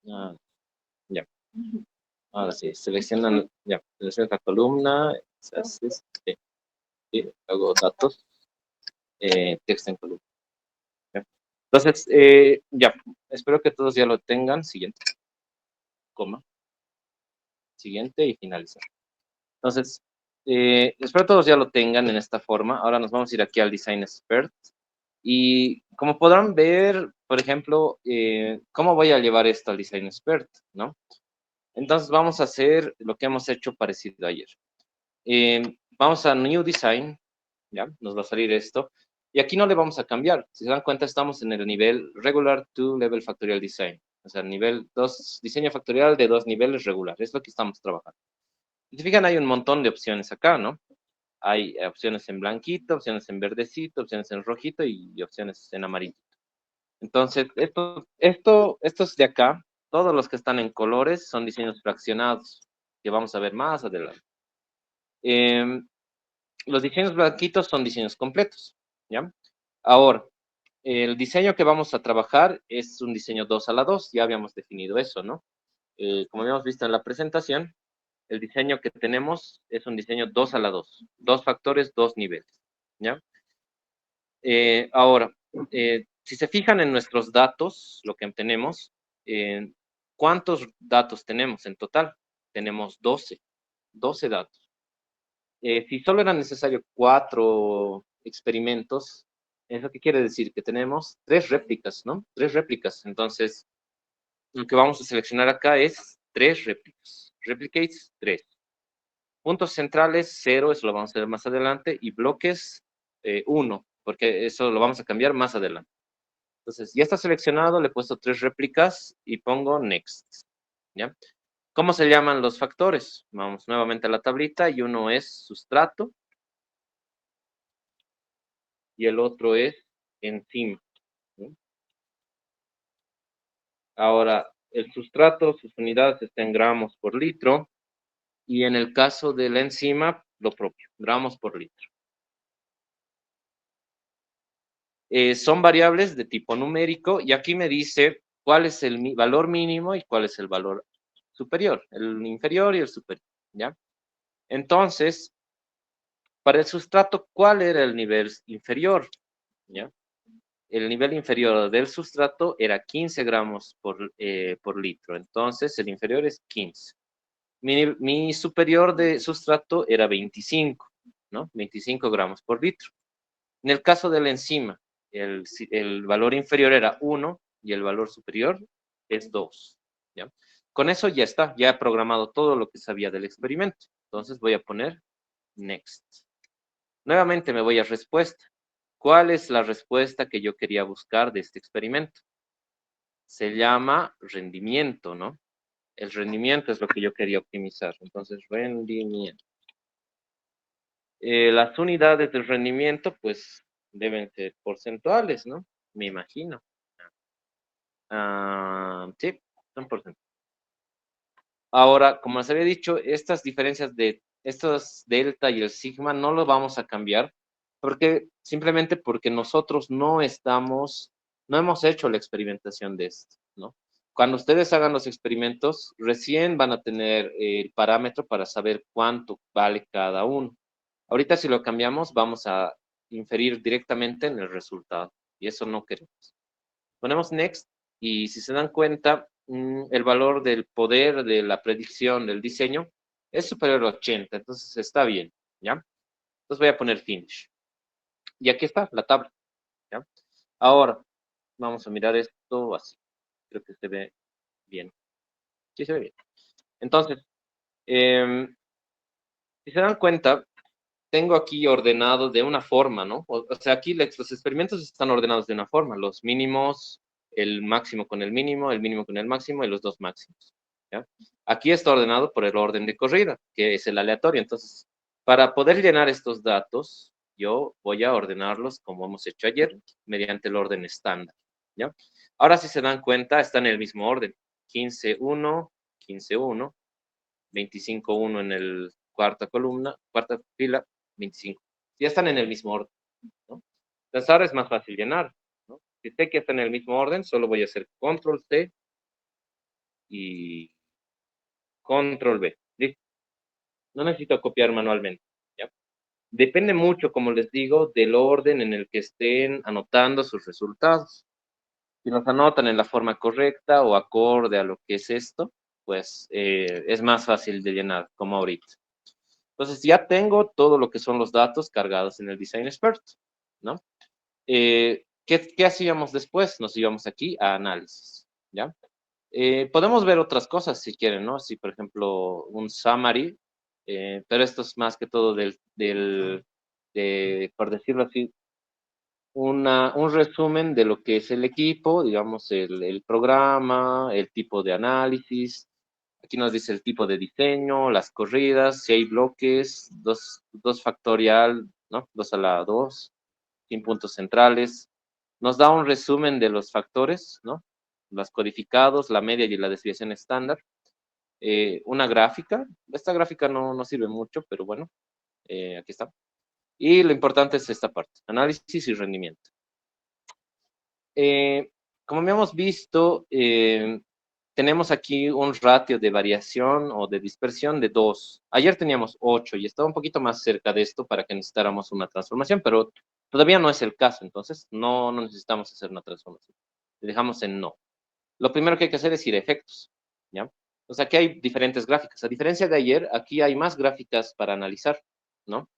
Ah, ya. Ahora sí, seleccionan, ya, selecciona la columna, sí, sí, luego datos, texto en columna. ¿Ya? Entonces, ya, espero que todos ya lo tengan. Siguiente, coma, siguiente y finalizar. Entonces, espero todos ya lo tengan en esta forma. Ahora nos vamos a ir aquí al Design Expert. Y como podrán ver, por ejemplo, ¿cómo voy a llevar esto al Design Expert? ¿No? Entonces vamos a hacer lo que hemos hecho parecido ayer. Vamos a New Design, ¿ya? Nos va a salir esto. Y aquí no le vamos a cambiar. Si se dan cuenta, estamos en el nivel Regular 2 Level Factorial Design. O sea, nivel 2, diseño factorial de 2 niveles regular. Es lo que estamos trabajando. Si se fijan, hay un montón de opciones acá, ¿no? Hay opciones en blanquito, opciones en verdecito, opciones en rojito y opciones en amarillo. Entonces, estos de acá, todos los que están en colores son diseños fraccionados, que vamos a ver más adelante. Los diseños blanquitos son diseños completos, ¿ya? Ahora, el diseño que vamos a trabajar es un diseño 2 a la 2, ya habíamos definido eso, ¿no? Como habíamos visto en la presentación, el diseño que tenemos es un diseño 2 a la 2, dos factores, dos niveles, ¿ya? Ahora, si se fijan en nuestros datos, lo que tenemos, ¿cuántos datos tenemos en total? Tenemos 12 datos. Si solo eran necesarios 4 experimentos, ¿eso qué quiere decir? Que tenemos 3 réplicas, ¿no? 3 réplicas. Entonces, lo que vamos a seleccionar acá es 3 réplicas. Replicates 3. Puntos centrales 0, eso lo vamos a ver más adelante, y bloques 1, porque eso lo vamos a cambiar más adelante. Entonces, ya está seleccionado, le he puesto 3 réplicas y pongo Next, ¿ya? ¿Cómo se llaman los factores? Vamos nuevamente a la tablita y uno es sustrato y el otro es enzima, ¿no? Ahora, el sustrato, sus unidades están en gramos por litro y en el caso de la enzima, lo propio, gramos por litro. Son variables de tipo numérico y aquí me dice cuál es el valor mínimo y cuál es el valor superior, el inferior y el superior, ¿ya? Entonces, para el sustrato, ¿cuál era el nivel inferior? ¿Ya? El nivel inferior del sustrato era 15 gramos por litro, entonces el inferior es 15. Mi superior de sustrato era 25, ¿no? 25 gramos por litro. En el caso de la enzima, el valor inferior era 1 y el valor superior es 2, ¿ya? Con eso ya está, ya he programado todo lo que sabía del experimento. Entonces voy a poner Next. Nuevamente me voy a respuesta. ¿Cuál es la respuesta que yo quería buscar de este experimento? Se llama rendimiento, ¿no? El rendimiento es lo que yo quería optimizar. Entonces, rendimiento. Las unidades del rendimiento, pues, deben ser porcentuales, ¿no? Me imagino. Sí, son porcentuales. Ahora, como les había dicho, estas diferencias de estos delta y el sigma no lo vamos a cambiar simplemente porque nosotros no hemos hecho la experimentación de esto, ¿no? Cuando ustedes hagan los experimentos, recién van a tener el parámetro para saber cuánto vale cada uno. Ahorita si lo cambiamos, vamos a inferir directamente en el resultado. Y eso no queremos. Ponemos next y si se dan cuenta, el valor del poder de la predicción del diseño es superior a 80, entonces está bien, ¿ya? Entonces voy a poner finish. Y aquí está la tabla, ¿ya? Ahora, vamos a mirar esto así. Creo que se ve bien. Sí, se ve bien. Entonces, si se dan cuenta, tengo aquí ordenado de una forma, ¿no? O sea, aquí los experimentos están ordenados de una forma. Los mínimos, el máximo con el mínimo con el máximo y los dos máximos, ¿ya? Aquí está ordenado por el orden de corrida, que es el aleatorio. Entonces, para poder llenar estos datos, yo voy a ordenarlos como hemos hecho ayer, mediante el orden estándar, ¿ya? Ahora, si se dan cuenta, está en el mismo orden. 15.1, 15.1, 25.1 en el cuarta columna, cuarta fila, 25. Ya están en el mismo orden, ¿no? Entonces ahora es más fácil llenar, ¿no? Si sé que está en el mismo orden, solo voy a hacer control C y control V. ¿Listo? No necesito copiar manualmente, ¿ya? Depende mucho, como les digo, del orden en el que estén anotando sus resultados. Si los anotan en la forma correcta o acorde a lo que es esto, pues es más fácil de llenar, como ahorita. Entonces ya tengo todo lo que son los datos cargados en el Design Expert, ¿no? ¿Qué hacíamos después? Nos íbamos aquí a análisis, ¿ya? Podemos ver otras cosas si quieren, ¿no? Si, por ejemplo, un summary, pero esto es más que todo por decirlo así, un resumen de lo que es el equipo, digamos, el programa, el tipo de análisis. Aquí nos dice el tipo de diseño, las corridas, si hay bloques, 2 factorial, ¿no? 2 a la 2, sin puntos centrales. Nos da un resumen de los factores, ¿no? Los codificados, la media y la desviación estándar. Una gráfica. Esta gráfica no sirve mucho, pero bueno, aquí está. Y lo importante es esta parte, análisis y rendimiento. Como habíamos visto, tenemos aquí un ratio de variación o de dispersión de 2. Ayer teníamos 8 y estaba un poquito más cerca de esto para que necesitáramos una transformación, pero todavía no es el caso, entonces no necesitamos hacer una transformación. Le dejamos en no. Lo primero que hay que hacer es ir a efectos, ¿ya? O sea, aquí hay diferentes gráficas. A diferencia de ayer, aquí hay más gráficas para analizar, ¿no?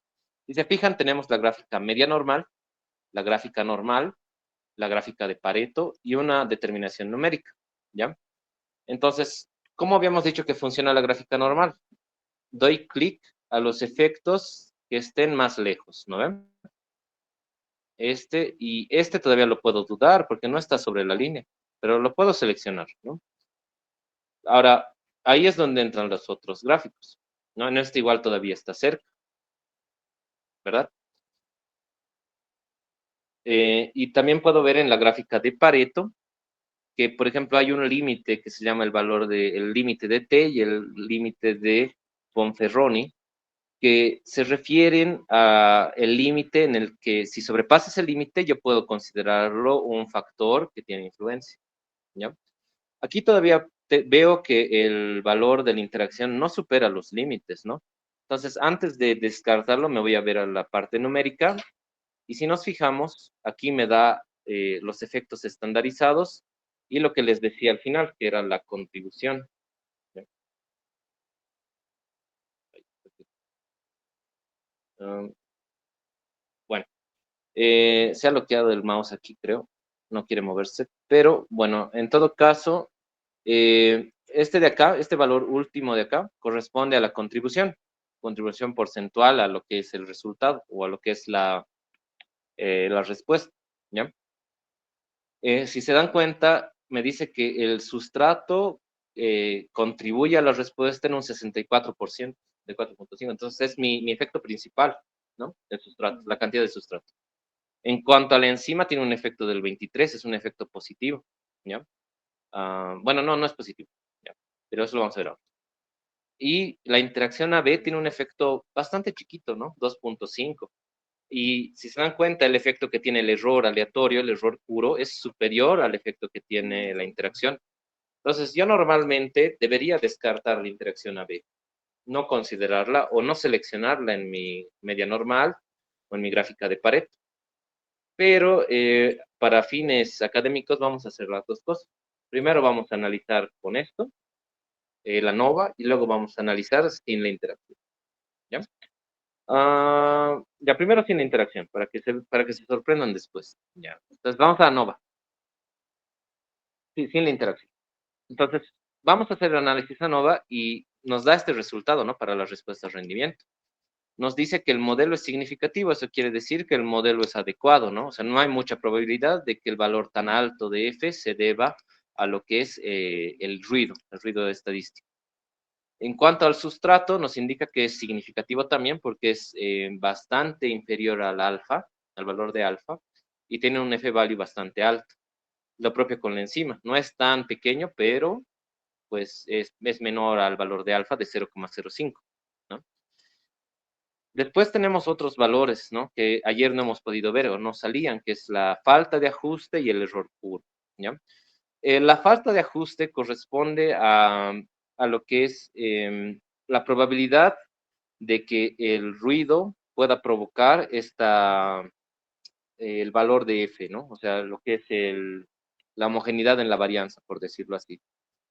Si se fijan, tenemos la gráfica media normal, la gráfica normal, la gráfica de Pareto y una determinación numérica, ¿ya? Entonces, ¿cómo habíamos dicho que funciona la gráfica normal? Doy clic a los efectos que estén más lejos, ¿no ven? Y este todavía lo puedo dudar porque no está sobre la línea, pero lo puedo seleccionar, ¿no? Ahora, ahí es donde entran los otros gráficos, ¿no? En este igual todavía está cerca, ¿verdad? Y también puedo ver en la gráfica de Pareto que, por ejemplo, hay un límite que se llama el límite de T y el límite de Ponferroni, que se refieren a el límite en el que si sobrepasas el límite yo puedo considerarlo un factor que tiene influencia, ¿ya? Aquí todavía veo que el valor de la interacción no supera los límites, ¿no? Entonces, antes de descartarlo, me voy a ver a la parte numérica y si nos fijamos, aquí me da los efectos estandarizados y lo que les decía al final, que era la contribución. Bueno, se ha bloqueado el mouse aquí, creo. No quiere moverse. Pero bueno, en todo caso, este de acá, este valor último de acá, corresponde a la contribución porcentual a lo que es el resultado o a lo que es la respuesta, ¿ya? Si se dan cuenta, me dice que el sustrato contribuye a la respuesta en un 64% de 4.5. Entonces es mi efecto principal, ¿no? El sustrato, la cantidad de sustrato. En cuanto a la enzima, tiene un efecto del 23, es un efecto positivo, ¿ya? Bueno, no es positivo, ¿ya? Pero eso lo vamos a ver ahora. Y la interacción AB tiene un efecto bastante chiquito, ¿no? 2.5. Y si se dan cuenta, el efecto que tiene el error aleatorio, el error puro, es superior al efecto que tiene la interacción. Entonces, yo normalmente debería descartar la interacción AB, no considerarla o no seleccionarla en mi media normal o en mi gráfica de Pareto, pero para fines académicos vamos a hacer las dos cosas. Primero vamos a analizar con esto, la ANOVA, y luego vamos a analizar sin la interacción. ¿Ya? Ya primero sin la interacción, para que se sorprendan después. ¿Ya? Entonces vamos a ANOVA. Sí, sin la interacción. Entonces, vamos a hacer el análisis ANOVA y nos da este resultado, ¿no? Para la respuesta de rendimiento. Nos dice que el modelo es significativo, eso quiere decir que el modelo es adecuado, ¿no? O sea, no hay mucha probabilidad de que el valor tan alto de F se deba a lo que es el ruido estadístico. En cuanto al sustrato, nos indica que es significativo también porque es bastante inferior al alfa, al valor de alfa, y tiene un F-value bastante alto. Lo propio con la enzima. No es tan pequeño, pero pues es menor al valor de alfa de 0,05, ¿no? Después tenemos otros valores, ¿no? Que ayer no hemos podido ver o no salían, que es la falta de ajuste y el error puro, ¿ya? La falta de ajuste corresponde a lo que es la probabilidad de que el ruido pueda provocar el valor de F, ¿no? O sea, lo que es la homogeneidad en la varianza, por decirlo así.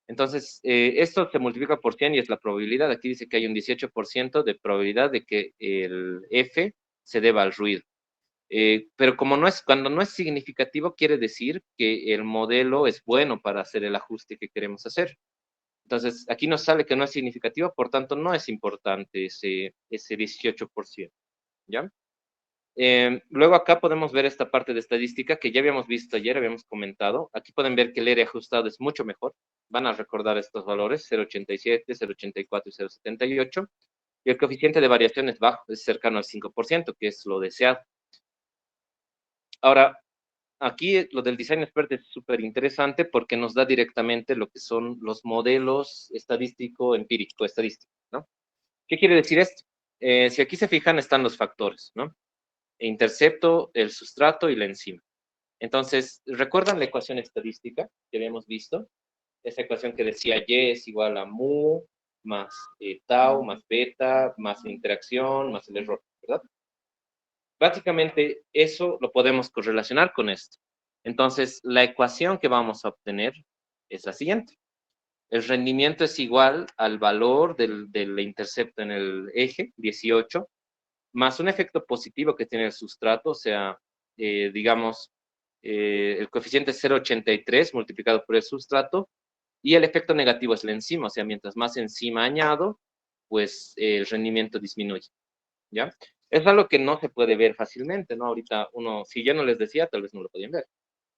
Entonces, esto se multiplica por 100 y es la probabilidad. Aquí dice que hay un 18% de probabilidad de que el F se deba al ruido. Pero cuando no es significativo, quiere decir que el modelo es bueno para hacer el ajuste que queremos hacer. Entonces, aquí nos sale que no es significativo, por tanto, no es importante ese 18%, ¿ya? Luego acá podemos ver esta parte de estadística que ya habíamos visto ayer, habíamos comentado. Aquí pueden ver que el R ajustado es mucho mejor. Van a recordar estos valores, 0,87, 0,84 y 0,78. Y el coeficiente de variación es bajo, es cercano al 5%, que es lo deseado. Ahora, aquí lo del design expert es súper interesante porque nos da directamente lo que son los modelos estadístico-empírico-estadístico, ¿no? ¿Qué quiere decir esto? Si aquí se fijan, están los factores, ¿no? Intercepto, el sustrato y la enzima. Entonces, ¿recuerdan la ecuación estadística que habíamos visto? Esa ecuación que decía Y es igual a mu más tau más beta más la interacción más el error, ¿verdad? Básicamente, eso lo podemos correlacionar con esto. Entonces, la ecuación que vamos a obtener es la siguiente. El rendimiento es igual al valor del intercepto en el eje, 18, más un efecto positivo que tiene el sustrato, o sea, digamos, el coeficiente es 0,83 multiplicado por el sustrato, y el efecto negativo es la enzima, o sea, mientras más enzima añado, pues el rendimiento disminuye, ¿ya? Es algo que no se puede ver fácilmente, ¿no? Ahorita si yo no les decía, tal vez no lo podían ver,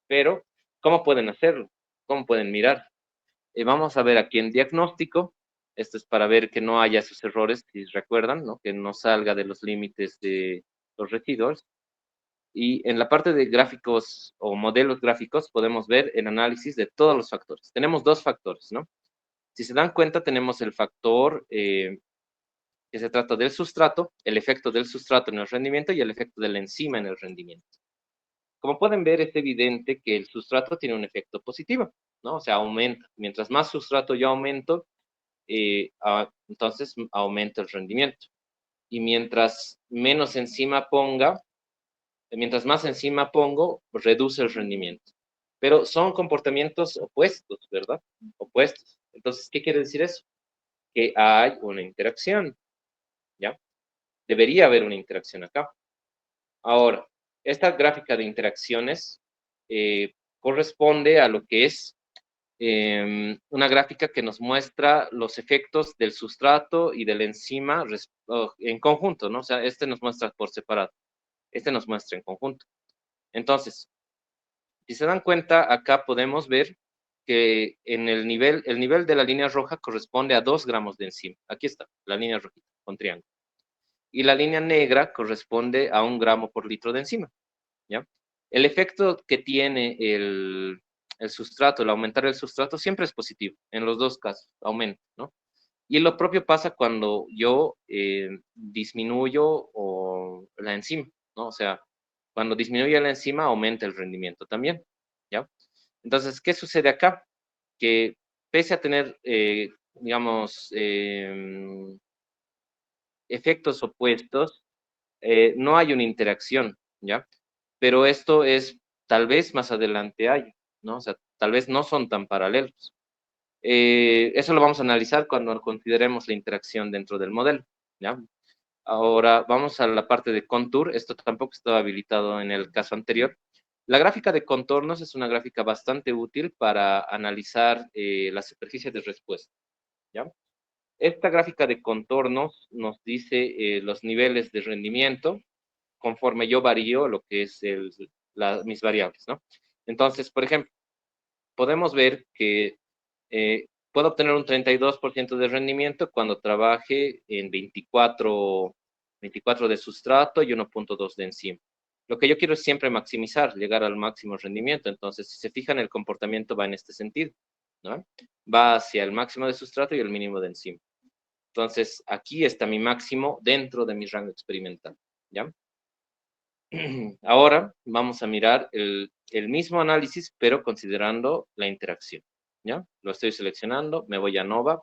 pero ¿cómo pueden hacerlo? ¿Cómo pueden mirar? Vamos a ver aquí en diagnóstico. Esto es para ver que no haya esos errores, si recuerdan, ¿no? Que no salga de los límites de los residuos. Y en la parte de gráficos o modelos gráficos podemos ver el análisis de todos los factores. Tenemos dos factores, ¿no? Si se dan cuenta, tenemos el factor que se trata del sustrato, el efecto del sustrato en el rendimiento y el efecto de la enzima en el rendimiento. Como pueden ver, es evidente que el sustrato tiene un efecto positivo, ¿no? O sea, aumenta. Mientras más sustrato yo aumento, entonces aumenta el rendimiento. Y mientras más enzima pongo, reduce el rendimiento. Pero son comportamientos opuestos, ¿verdad? Opuestos. Entonces, ¿qué quiere decir eso? Que hay una interacción, ¿ya? Debería haber una interacción acá. Ahora, esta gráfica de interacciones corresponde a lo que es una gráfica que nos muestra los efectos del sustrato y de la enzima en conjunto, ¿no? O sea, este nos muestra por separado, este nos muestra en conjunto. Entonces, si se dan cuenta, acá podemos ver que el nivel de la línea roja corresponde a 2 gramos de enzima. Aquí está, la línea rojita, con triángulo. Y la línea negra corresponde a 1 gramo por litro de enzima, ¿ya? El efecto que tiene el sustrato, el aumentar el sustrato, siempre es positivo, en los dos casos, aumenta, ¿no? Y lo propio pasa cuando yo disminuyo la enzima, ¿no? O sea, cuando disminuye la enzima, aumenta el rendimiento también, ¿ya? Entonces, ¿qué sucede acá? Que pese a tener, digamos, efectos opuestos, no hay una interacción, ¿ya? pero esto es, tal vez más adelante hay, ¿no? O sea, tal vez no son tan paralelos. Eso lo vamos a analizar cuando consideremos la interacción dentro del modelo, ¿ya? Ahora vamos a la parte de contour. Esto tampoco estaba habilitado en el caso anterior. La gráfica de contornos es una gráfica bastante útil para analizar la superficie de respuesta, ¿ya? Esta gráfica de contornos nos dice los niveles de rendimiento conforme yo varío lo que es mis variables, ¿no? Entonces, por ejemplo, podemos ver que puedo obtener un 32% de rendimiento cuando trabaje en 24 de sustrato y 1.2 de enzima. Lo que yo quiero es siempre maximizar, llegar al máximo rendimiento. Entonces, si se fijan, el comportamiento va en este sentido, ¿no? Va hacia el máximo de sustrato y el mínimo de enzima. Entonces, aquí está mi máximo dentro de mi rango experimental, ¿ya? Ahora vamos a mirar el mismo análisis, pero considerando la interacción, ¿ya? Lo estoy seleccionando, me voy a ANOVA,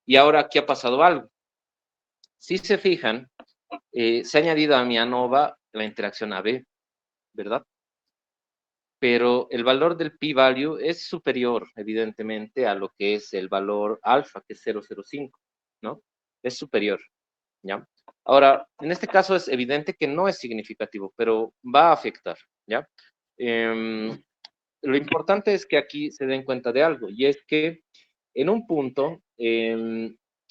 y ahora aquí ha pasado algo. Si se fijan, se ha añadido a mi ANOVA la interacción AB, ¿verdad? Pero el valor del p-value es superior, evidentemente, a lo que es el valor alfa, que es 0,05, ¿no? Es superior, ¿ya? Ahora, en este caso es evidente que no es significativo, pero va a afectar, ¿ya? Lo importante es que aquí se den cuenta de algo, y es que en un punto,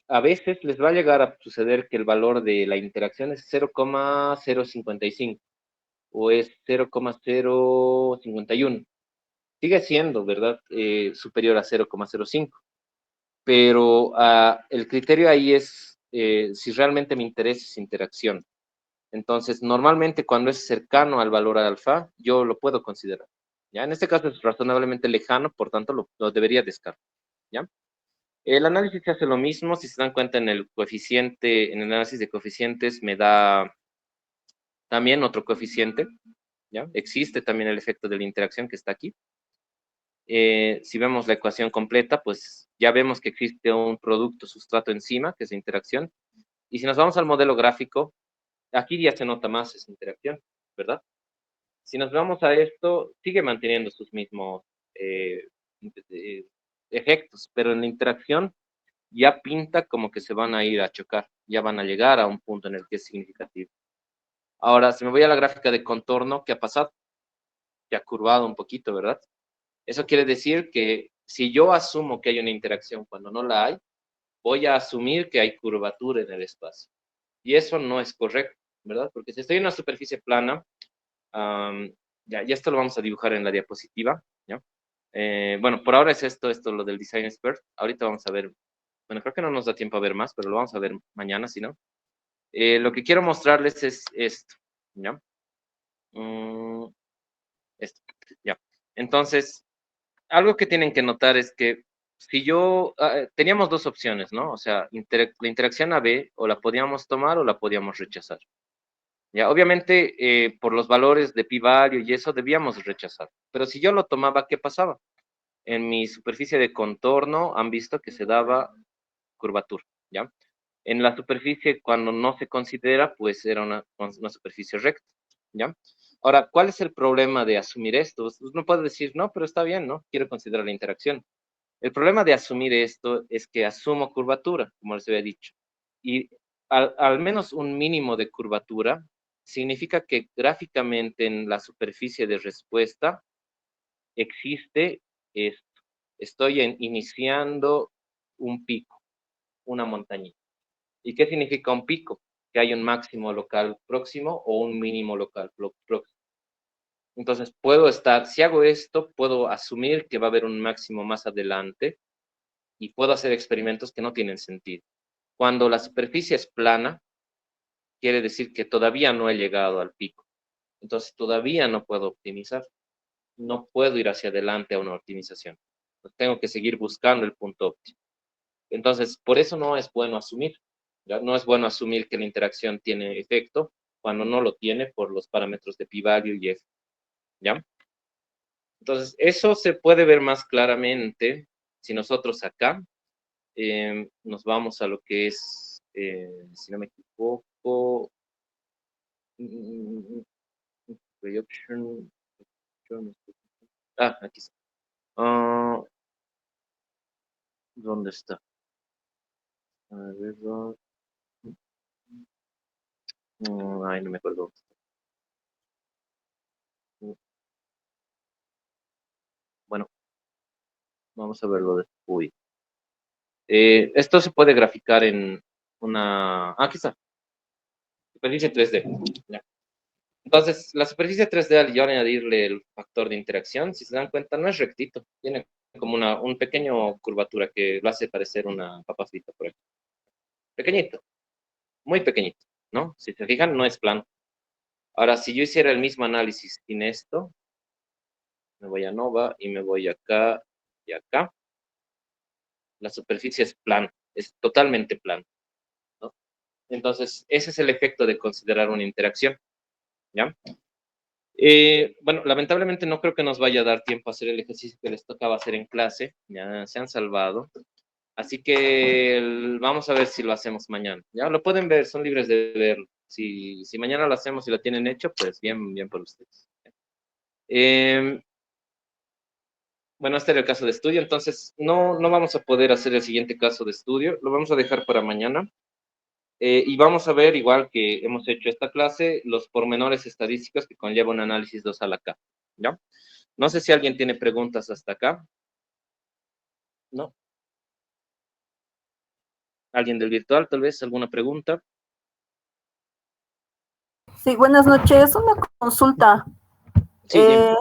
a veces les va a llegar a suceder que el valor de la interacción es 0,055 o es 0,051. Sigue siendo, ¿verdad? Superior a 0,05. Pero el criterio ahí es si realmente me interesa esa interacción. Entonces, normalmente cuando es cercano al valor alfa, yo lo puedo considerar. ¿Ya? En este caso es razonablemente lejano, por tanto lo debería descartar. ¿Ya? El análisis se hace lo mismo. Si se dan cuenta en el coeficiente, en el análisis de coeficientes me da también otro coeficiente. ¿Ya? Existe también el efecto de la interacción que está aquí. Si vemos la ecuación completa, pues ya vemos que existe un producto sustrato-enzima, que es la interacción. Y si nos vamos al modelo gráfico, aquí ya se nota más esa interacción, ¿verdad? Si nos vamos a esto, sigue manteniendo sus mismos eh, efectos, pero en la interacción ya pinta como que se van a ir a chocar, ya van a llegar a un punto en el que es significativo. Ahora, si me voy a la gráfica de contorno, ¿qué ha pasado? Que ha curvado un poquito, ¿verdad? Eso quiere decir que si yo asumo que hay una interacción cuando no la hay, voy a asumir que hay curvatura en el espacio. Y eso no es correcto, ¿verdad? Porque si estoy en una superficie plana, ya esto lo vamos a dibujar en la diapositiva, ¿ya? Bueno, por ahora es esto lo del Design Expert. Ahorita vamos a ver, bueno, creo que no nos da tiempo a ver más, pero lo vamos a ver mañana, si no. Lo que quiero mostrarles es esto, ¿ya? Esto, ya. Entonces, algo que tienen que notar es que si yo, teníamos dos opciones, ¿no? O sea, la interacción AB o la podíamos tomar o la podíamos rechazar. Ya, obviamente, por los valores de p-value y eso debíamos rechazar. Pero si yo lo tomaba, ¿qué pasaba? En mi superficie de contorno han visto que se daba curvatura, ¿ya? En la superficie, cuando no se considera, pues era una superficie recta, ¿ya? Ahora, ¿cuál es el problema de asumir esto? Uno puede decir, no, pero está bien, ¿no? Quiero considerar la interacción. El problema de asumir esto es que asumo curvatura, como les había dicho. Y al menos un mínimo de curvatura significa que gráficamente en la superficie de respuesta existe esto. Estoy iniciando un pico, una montañita. ¿Y qué significa un pico? Que hay un máximo local próximo o un mínimo local próximo. Entonces, si hago esto, puedo asumir que va a haber un máximo más adelante y puedo hacer experimentos que no tienen sentido. Cuando la superficie es plana, quiere decir que todavía no he llegado al pico. Entonces, todavía no puedo optimizar. No puedo ir hacia adelante a una optimización. Tengo que seguir buscando el punto óptimo. Entonces, por eso no es bueno asumir. ¿Ya? No es bueno asumir que la interacción tiene efecto cuando no lo tiene por los parámetros de p-value y f. ¿Ya? Entonces, eso se puede ver más claramente si nosotros acá nos vamos a lo que es, si no me equivoco, option. Aquí está. ¿Dónde está? A ver, ay, no me acuerdo. Bueno, vamos a verlo después. Esto se puede graficar en una... aquí está. Superficie 3D. Ya. Entonces, la superficie 3D, al yo añadirle el factor de interacción, si se dan cuenta, no es rectito. Tiene como un pequeño curvatura que lo hace parecer una papa frita por aquí. Pequeñito, muy pequeñito, ¿no? Si se fijan, no es plano. Ahora, si yo hiciera el mismo análisis sin esto, me voy a Nova y me voy acá y acá, la superficie es plana, es totalmente plana, ¿no? Entonces, ese es el efecto de considerar una interacción, ¿ya? Bueno, lamentablemente no creo que nos vaya a dar tiempo a hacer el ejercicio que les tocaba hacer en clase, ya se han salvado. Así que vamos a ver si lo hacemos mañana. Ya lo pueden ver, son libres de verlo. Si mañana lo hacemos y lo tienen hecho, pues bien, bien por ustedes. Bueno, este era el caso de estudio, entonces no vamos a poder hacer el siguiente caso de estudio, lo vamos a dejar para mañana. Y vamos a ver, igual que hemos hecho esta clase, los pormenores estadísticos que conlleva un análisis 2 a la K. ¿Ya? No sé si alguien tiene preguntas hasta acá. ¿No? ¿Alguien del virtual, tal vez? ¿Alguna pregunta? Sí, buenas noches. Una consulta. Sí, dime.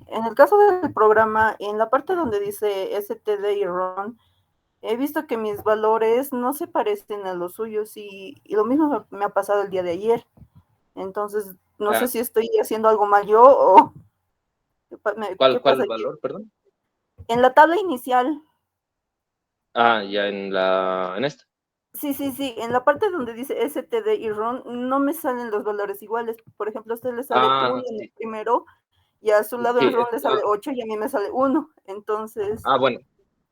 En el caso del programa, en la parte donde dice STD y RON, he visto que mis valores no se parecen a los suyos y lo mismo me ha pasado el día de ayer. Entonces, no sé Ah, si estoy haciendo algo mal yo o qué ¿cuál pasa aquí. valor, perdón? En la tabla inicial, Ya en esta. sí, en la parte donde dice STD y RON no me salen los valores iguales. Por ejemplo, a usted le sale 1 en el Sí. primero y a su lado en Sí, RON le sale 8 y a mí me sale 1. Entonces, bueno.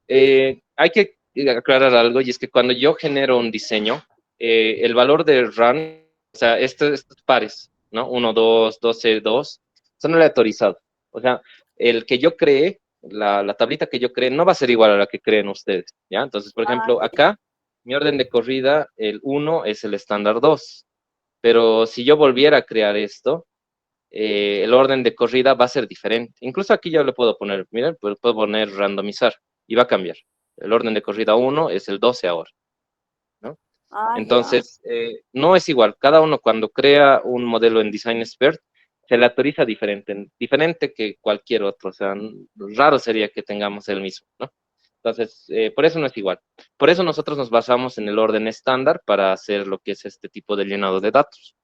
Hay que aclarar algo, y es que cuando yo genero un diseño, el valor de run, o sea, estos pares, ¿no? 1, 2, 12, 2, son aleatorizados. O sea, el que yo cree, la tablita que yo cree, no va a ser igual a la que creen ustedes, ¿ya? Entonces, por ejemplo, ya. acá, mi orden de corrida, el 1 es el estándar 2, pero si yo volviera a crear esto, el orden de corrida va a ser diferente. Incluso aquí ya le puedo poner, miren, puedo poner randomizar y va a cambiar. El orden de corrida 1 es el 12 ahora, ¿no? Ya. Entonces, no es igual. Cada uno cuando crea un modelo en Design Expert, se le autoriza diferente, diferente que cualquier otro. O sea, raro sería que tengamos el mismo, ¿no? Entonces, por eso no es igual. Por eso nosotros nos basamos en el orden estándar para hacer lo que es este tipo de llenado de datos.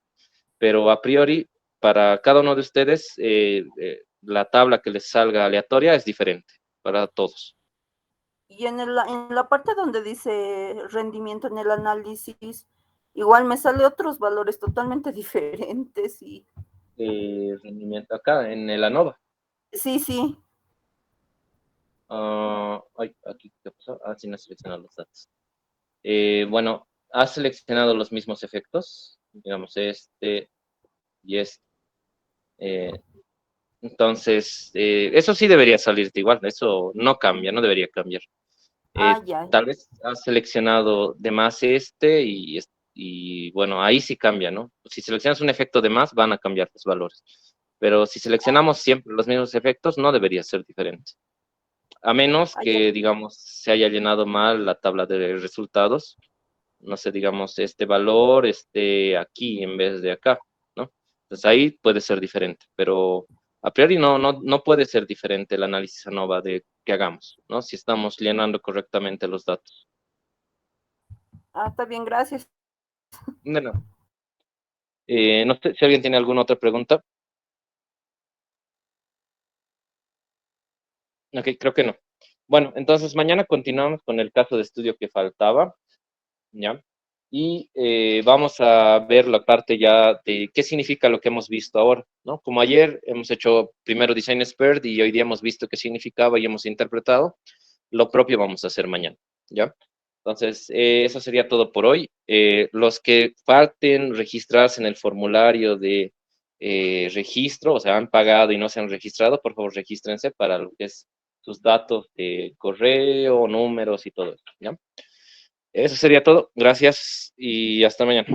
Pero a priori, para cada uno de ustedes, la tabla que les salga aleatoria es diferente para todos. Y en la parte donde dice rendimiento en el análisis, igual me sale otros valores totalmente diferentes y Rendimiento acá en el ANOVA. sí. Aquí, ¿qué pasó? Sí, no he seleccionado los datos. Bueno, has seleccionado los mismos efectos, digamos este y este. Entonces, eso sí debería salirte igual, eso no cambia, no debería cambiar. Ya. Tal vez has seleccionado de más y bueno, ahí sí cambia, ¿no? Si seleccionas un efecto de más, van a cambiar los valores. Pero si seleccionamos siempre los mismos efectos, no debería ser diferente. A menos Ya. que, digamos, se haya llenado mal la tabla de resultados. No sé, digamos, este valor esté aquí en vez de acá, ¿no? Entonces ahí puede ser diferente, pero a priori no puede ser diferente el análisis ANOVA de que hagamos, ¿no? Si estamos llenando correctamente los datos. Está bien, gracias. Bueno, no sé si alguien tiene alguna otra pregunta. Ok, creo que no. Bueno, entonces mañana continuamos con el caso de estudio que faltaba, ¿ya? Y vamos a ver la parte ya de qué significa lo que hemos visto ahora, ¿no? Como ayer hemos hecho primero Design Expert y hoy día hemos visto qué significaba y hemos interpretado, lo propio vamos a hacer mañana, ¿ya? Entonces, eso sería todo por hoy. Los que falten registrarse en el formulario de registro, o sea, han pagado y no se han registrado, por favor regístrense para lo que es sus datos de correo, números y todo eso, ¿ya? Eso sería todo. Gracias y hasta mañana.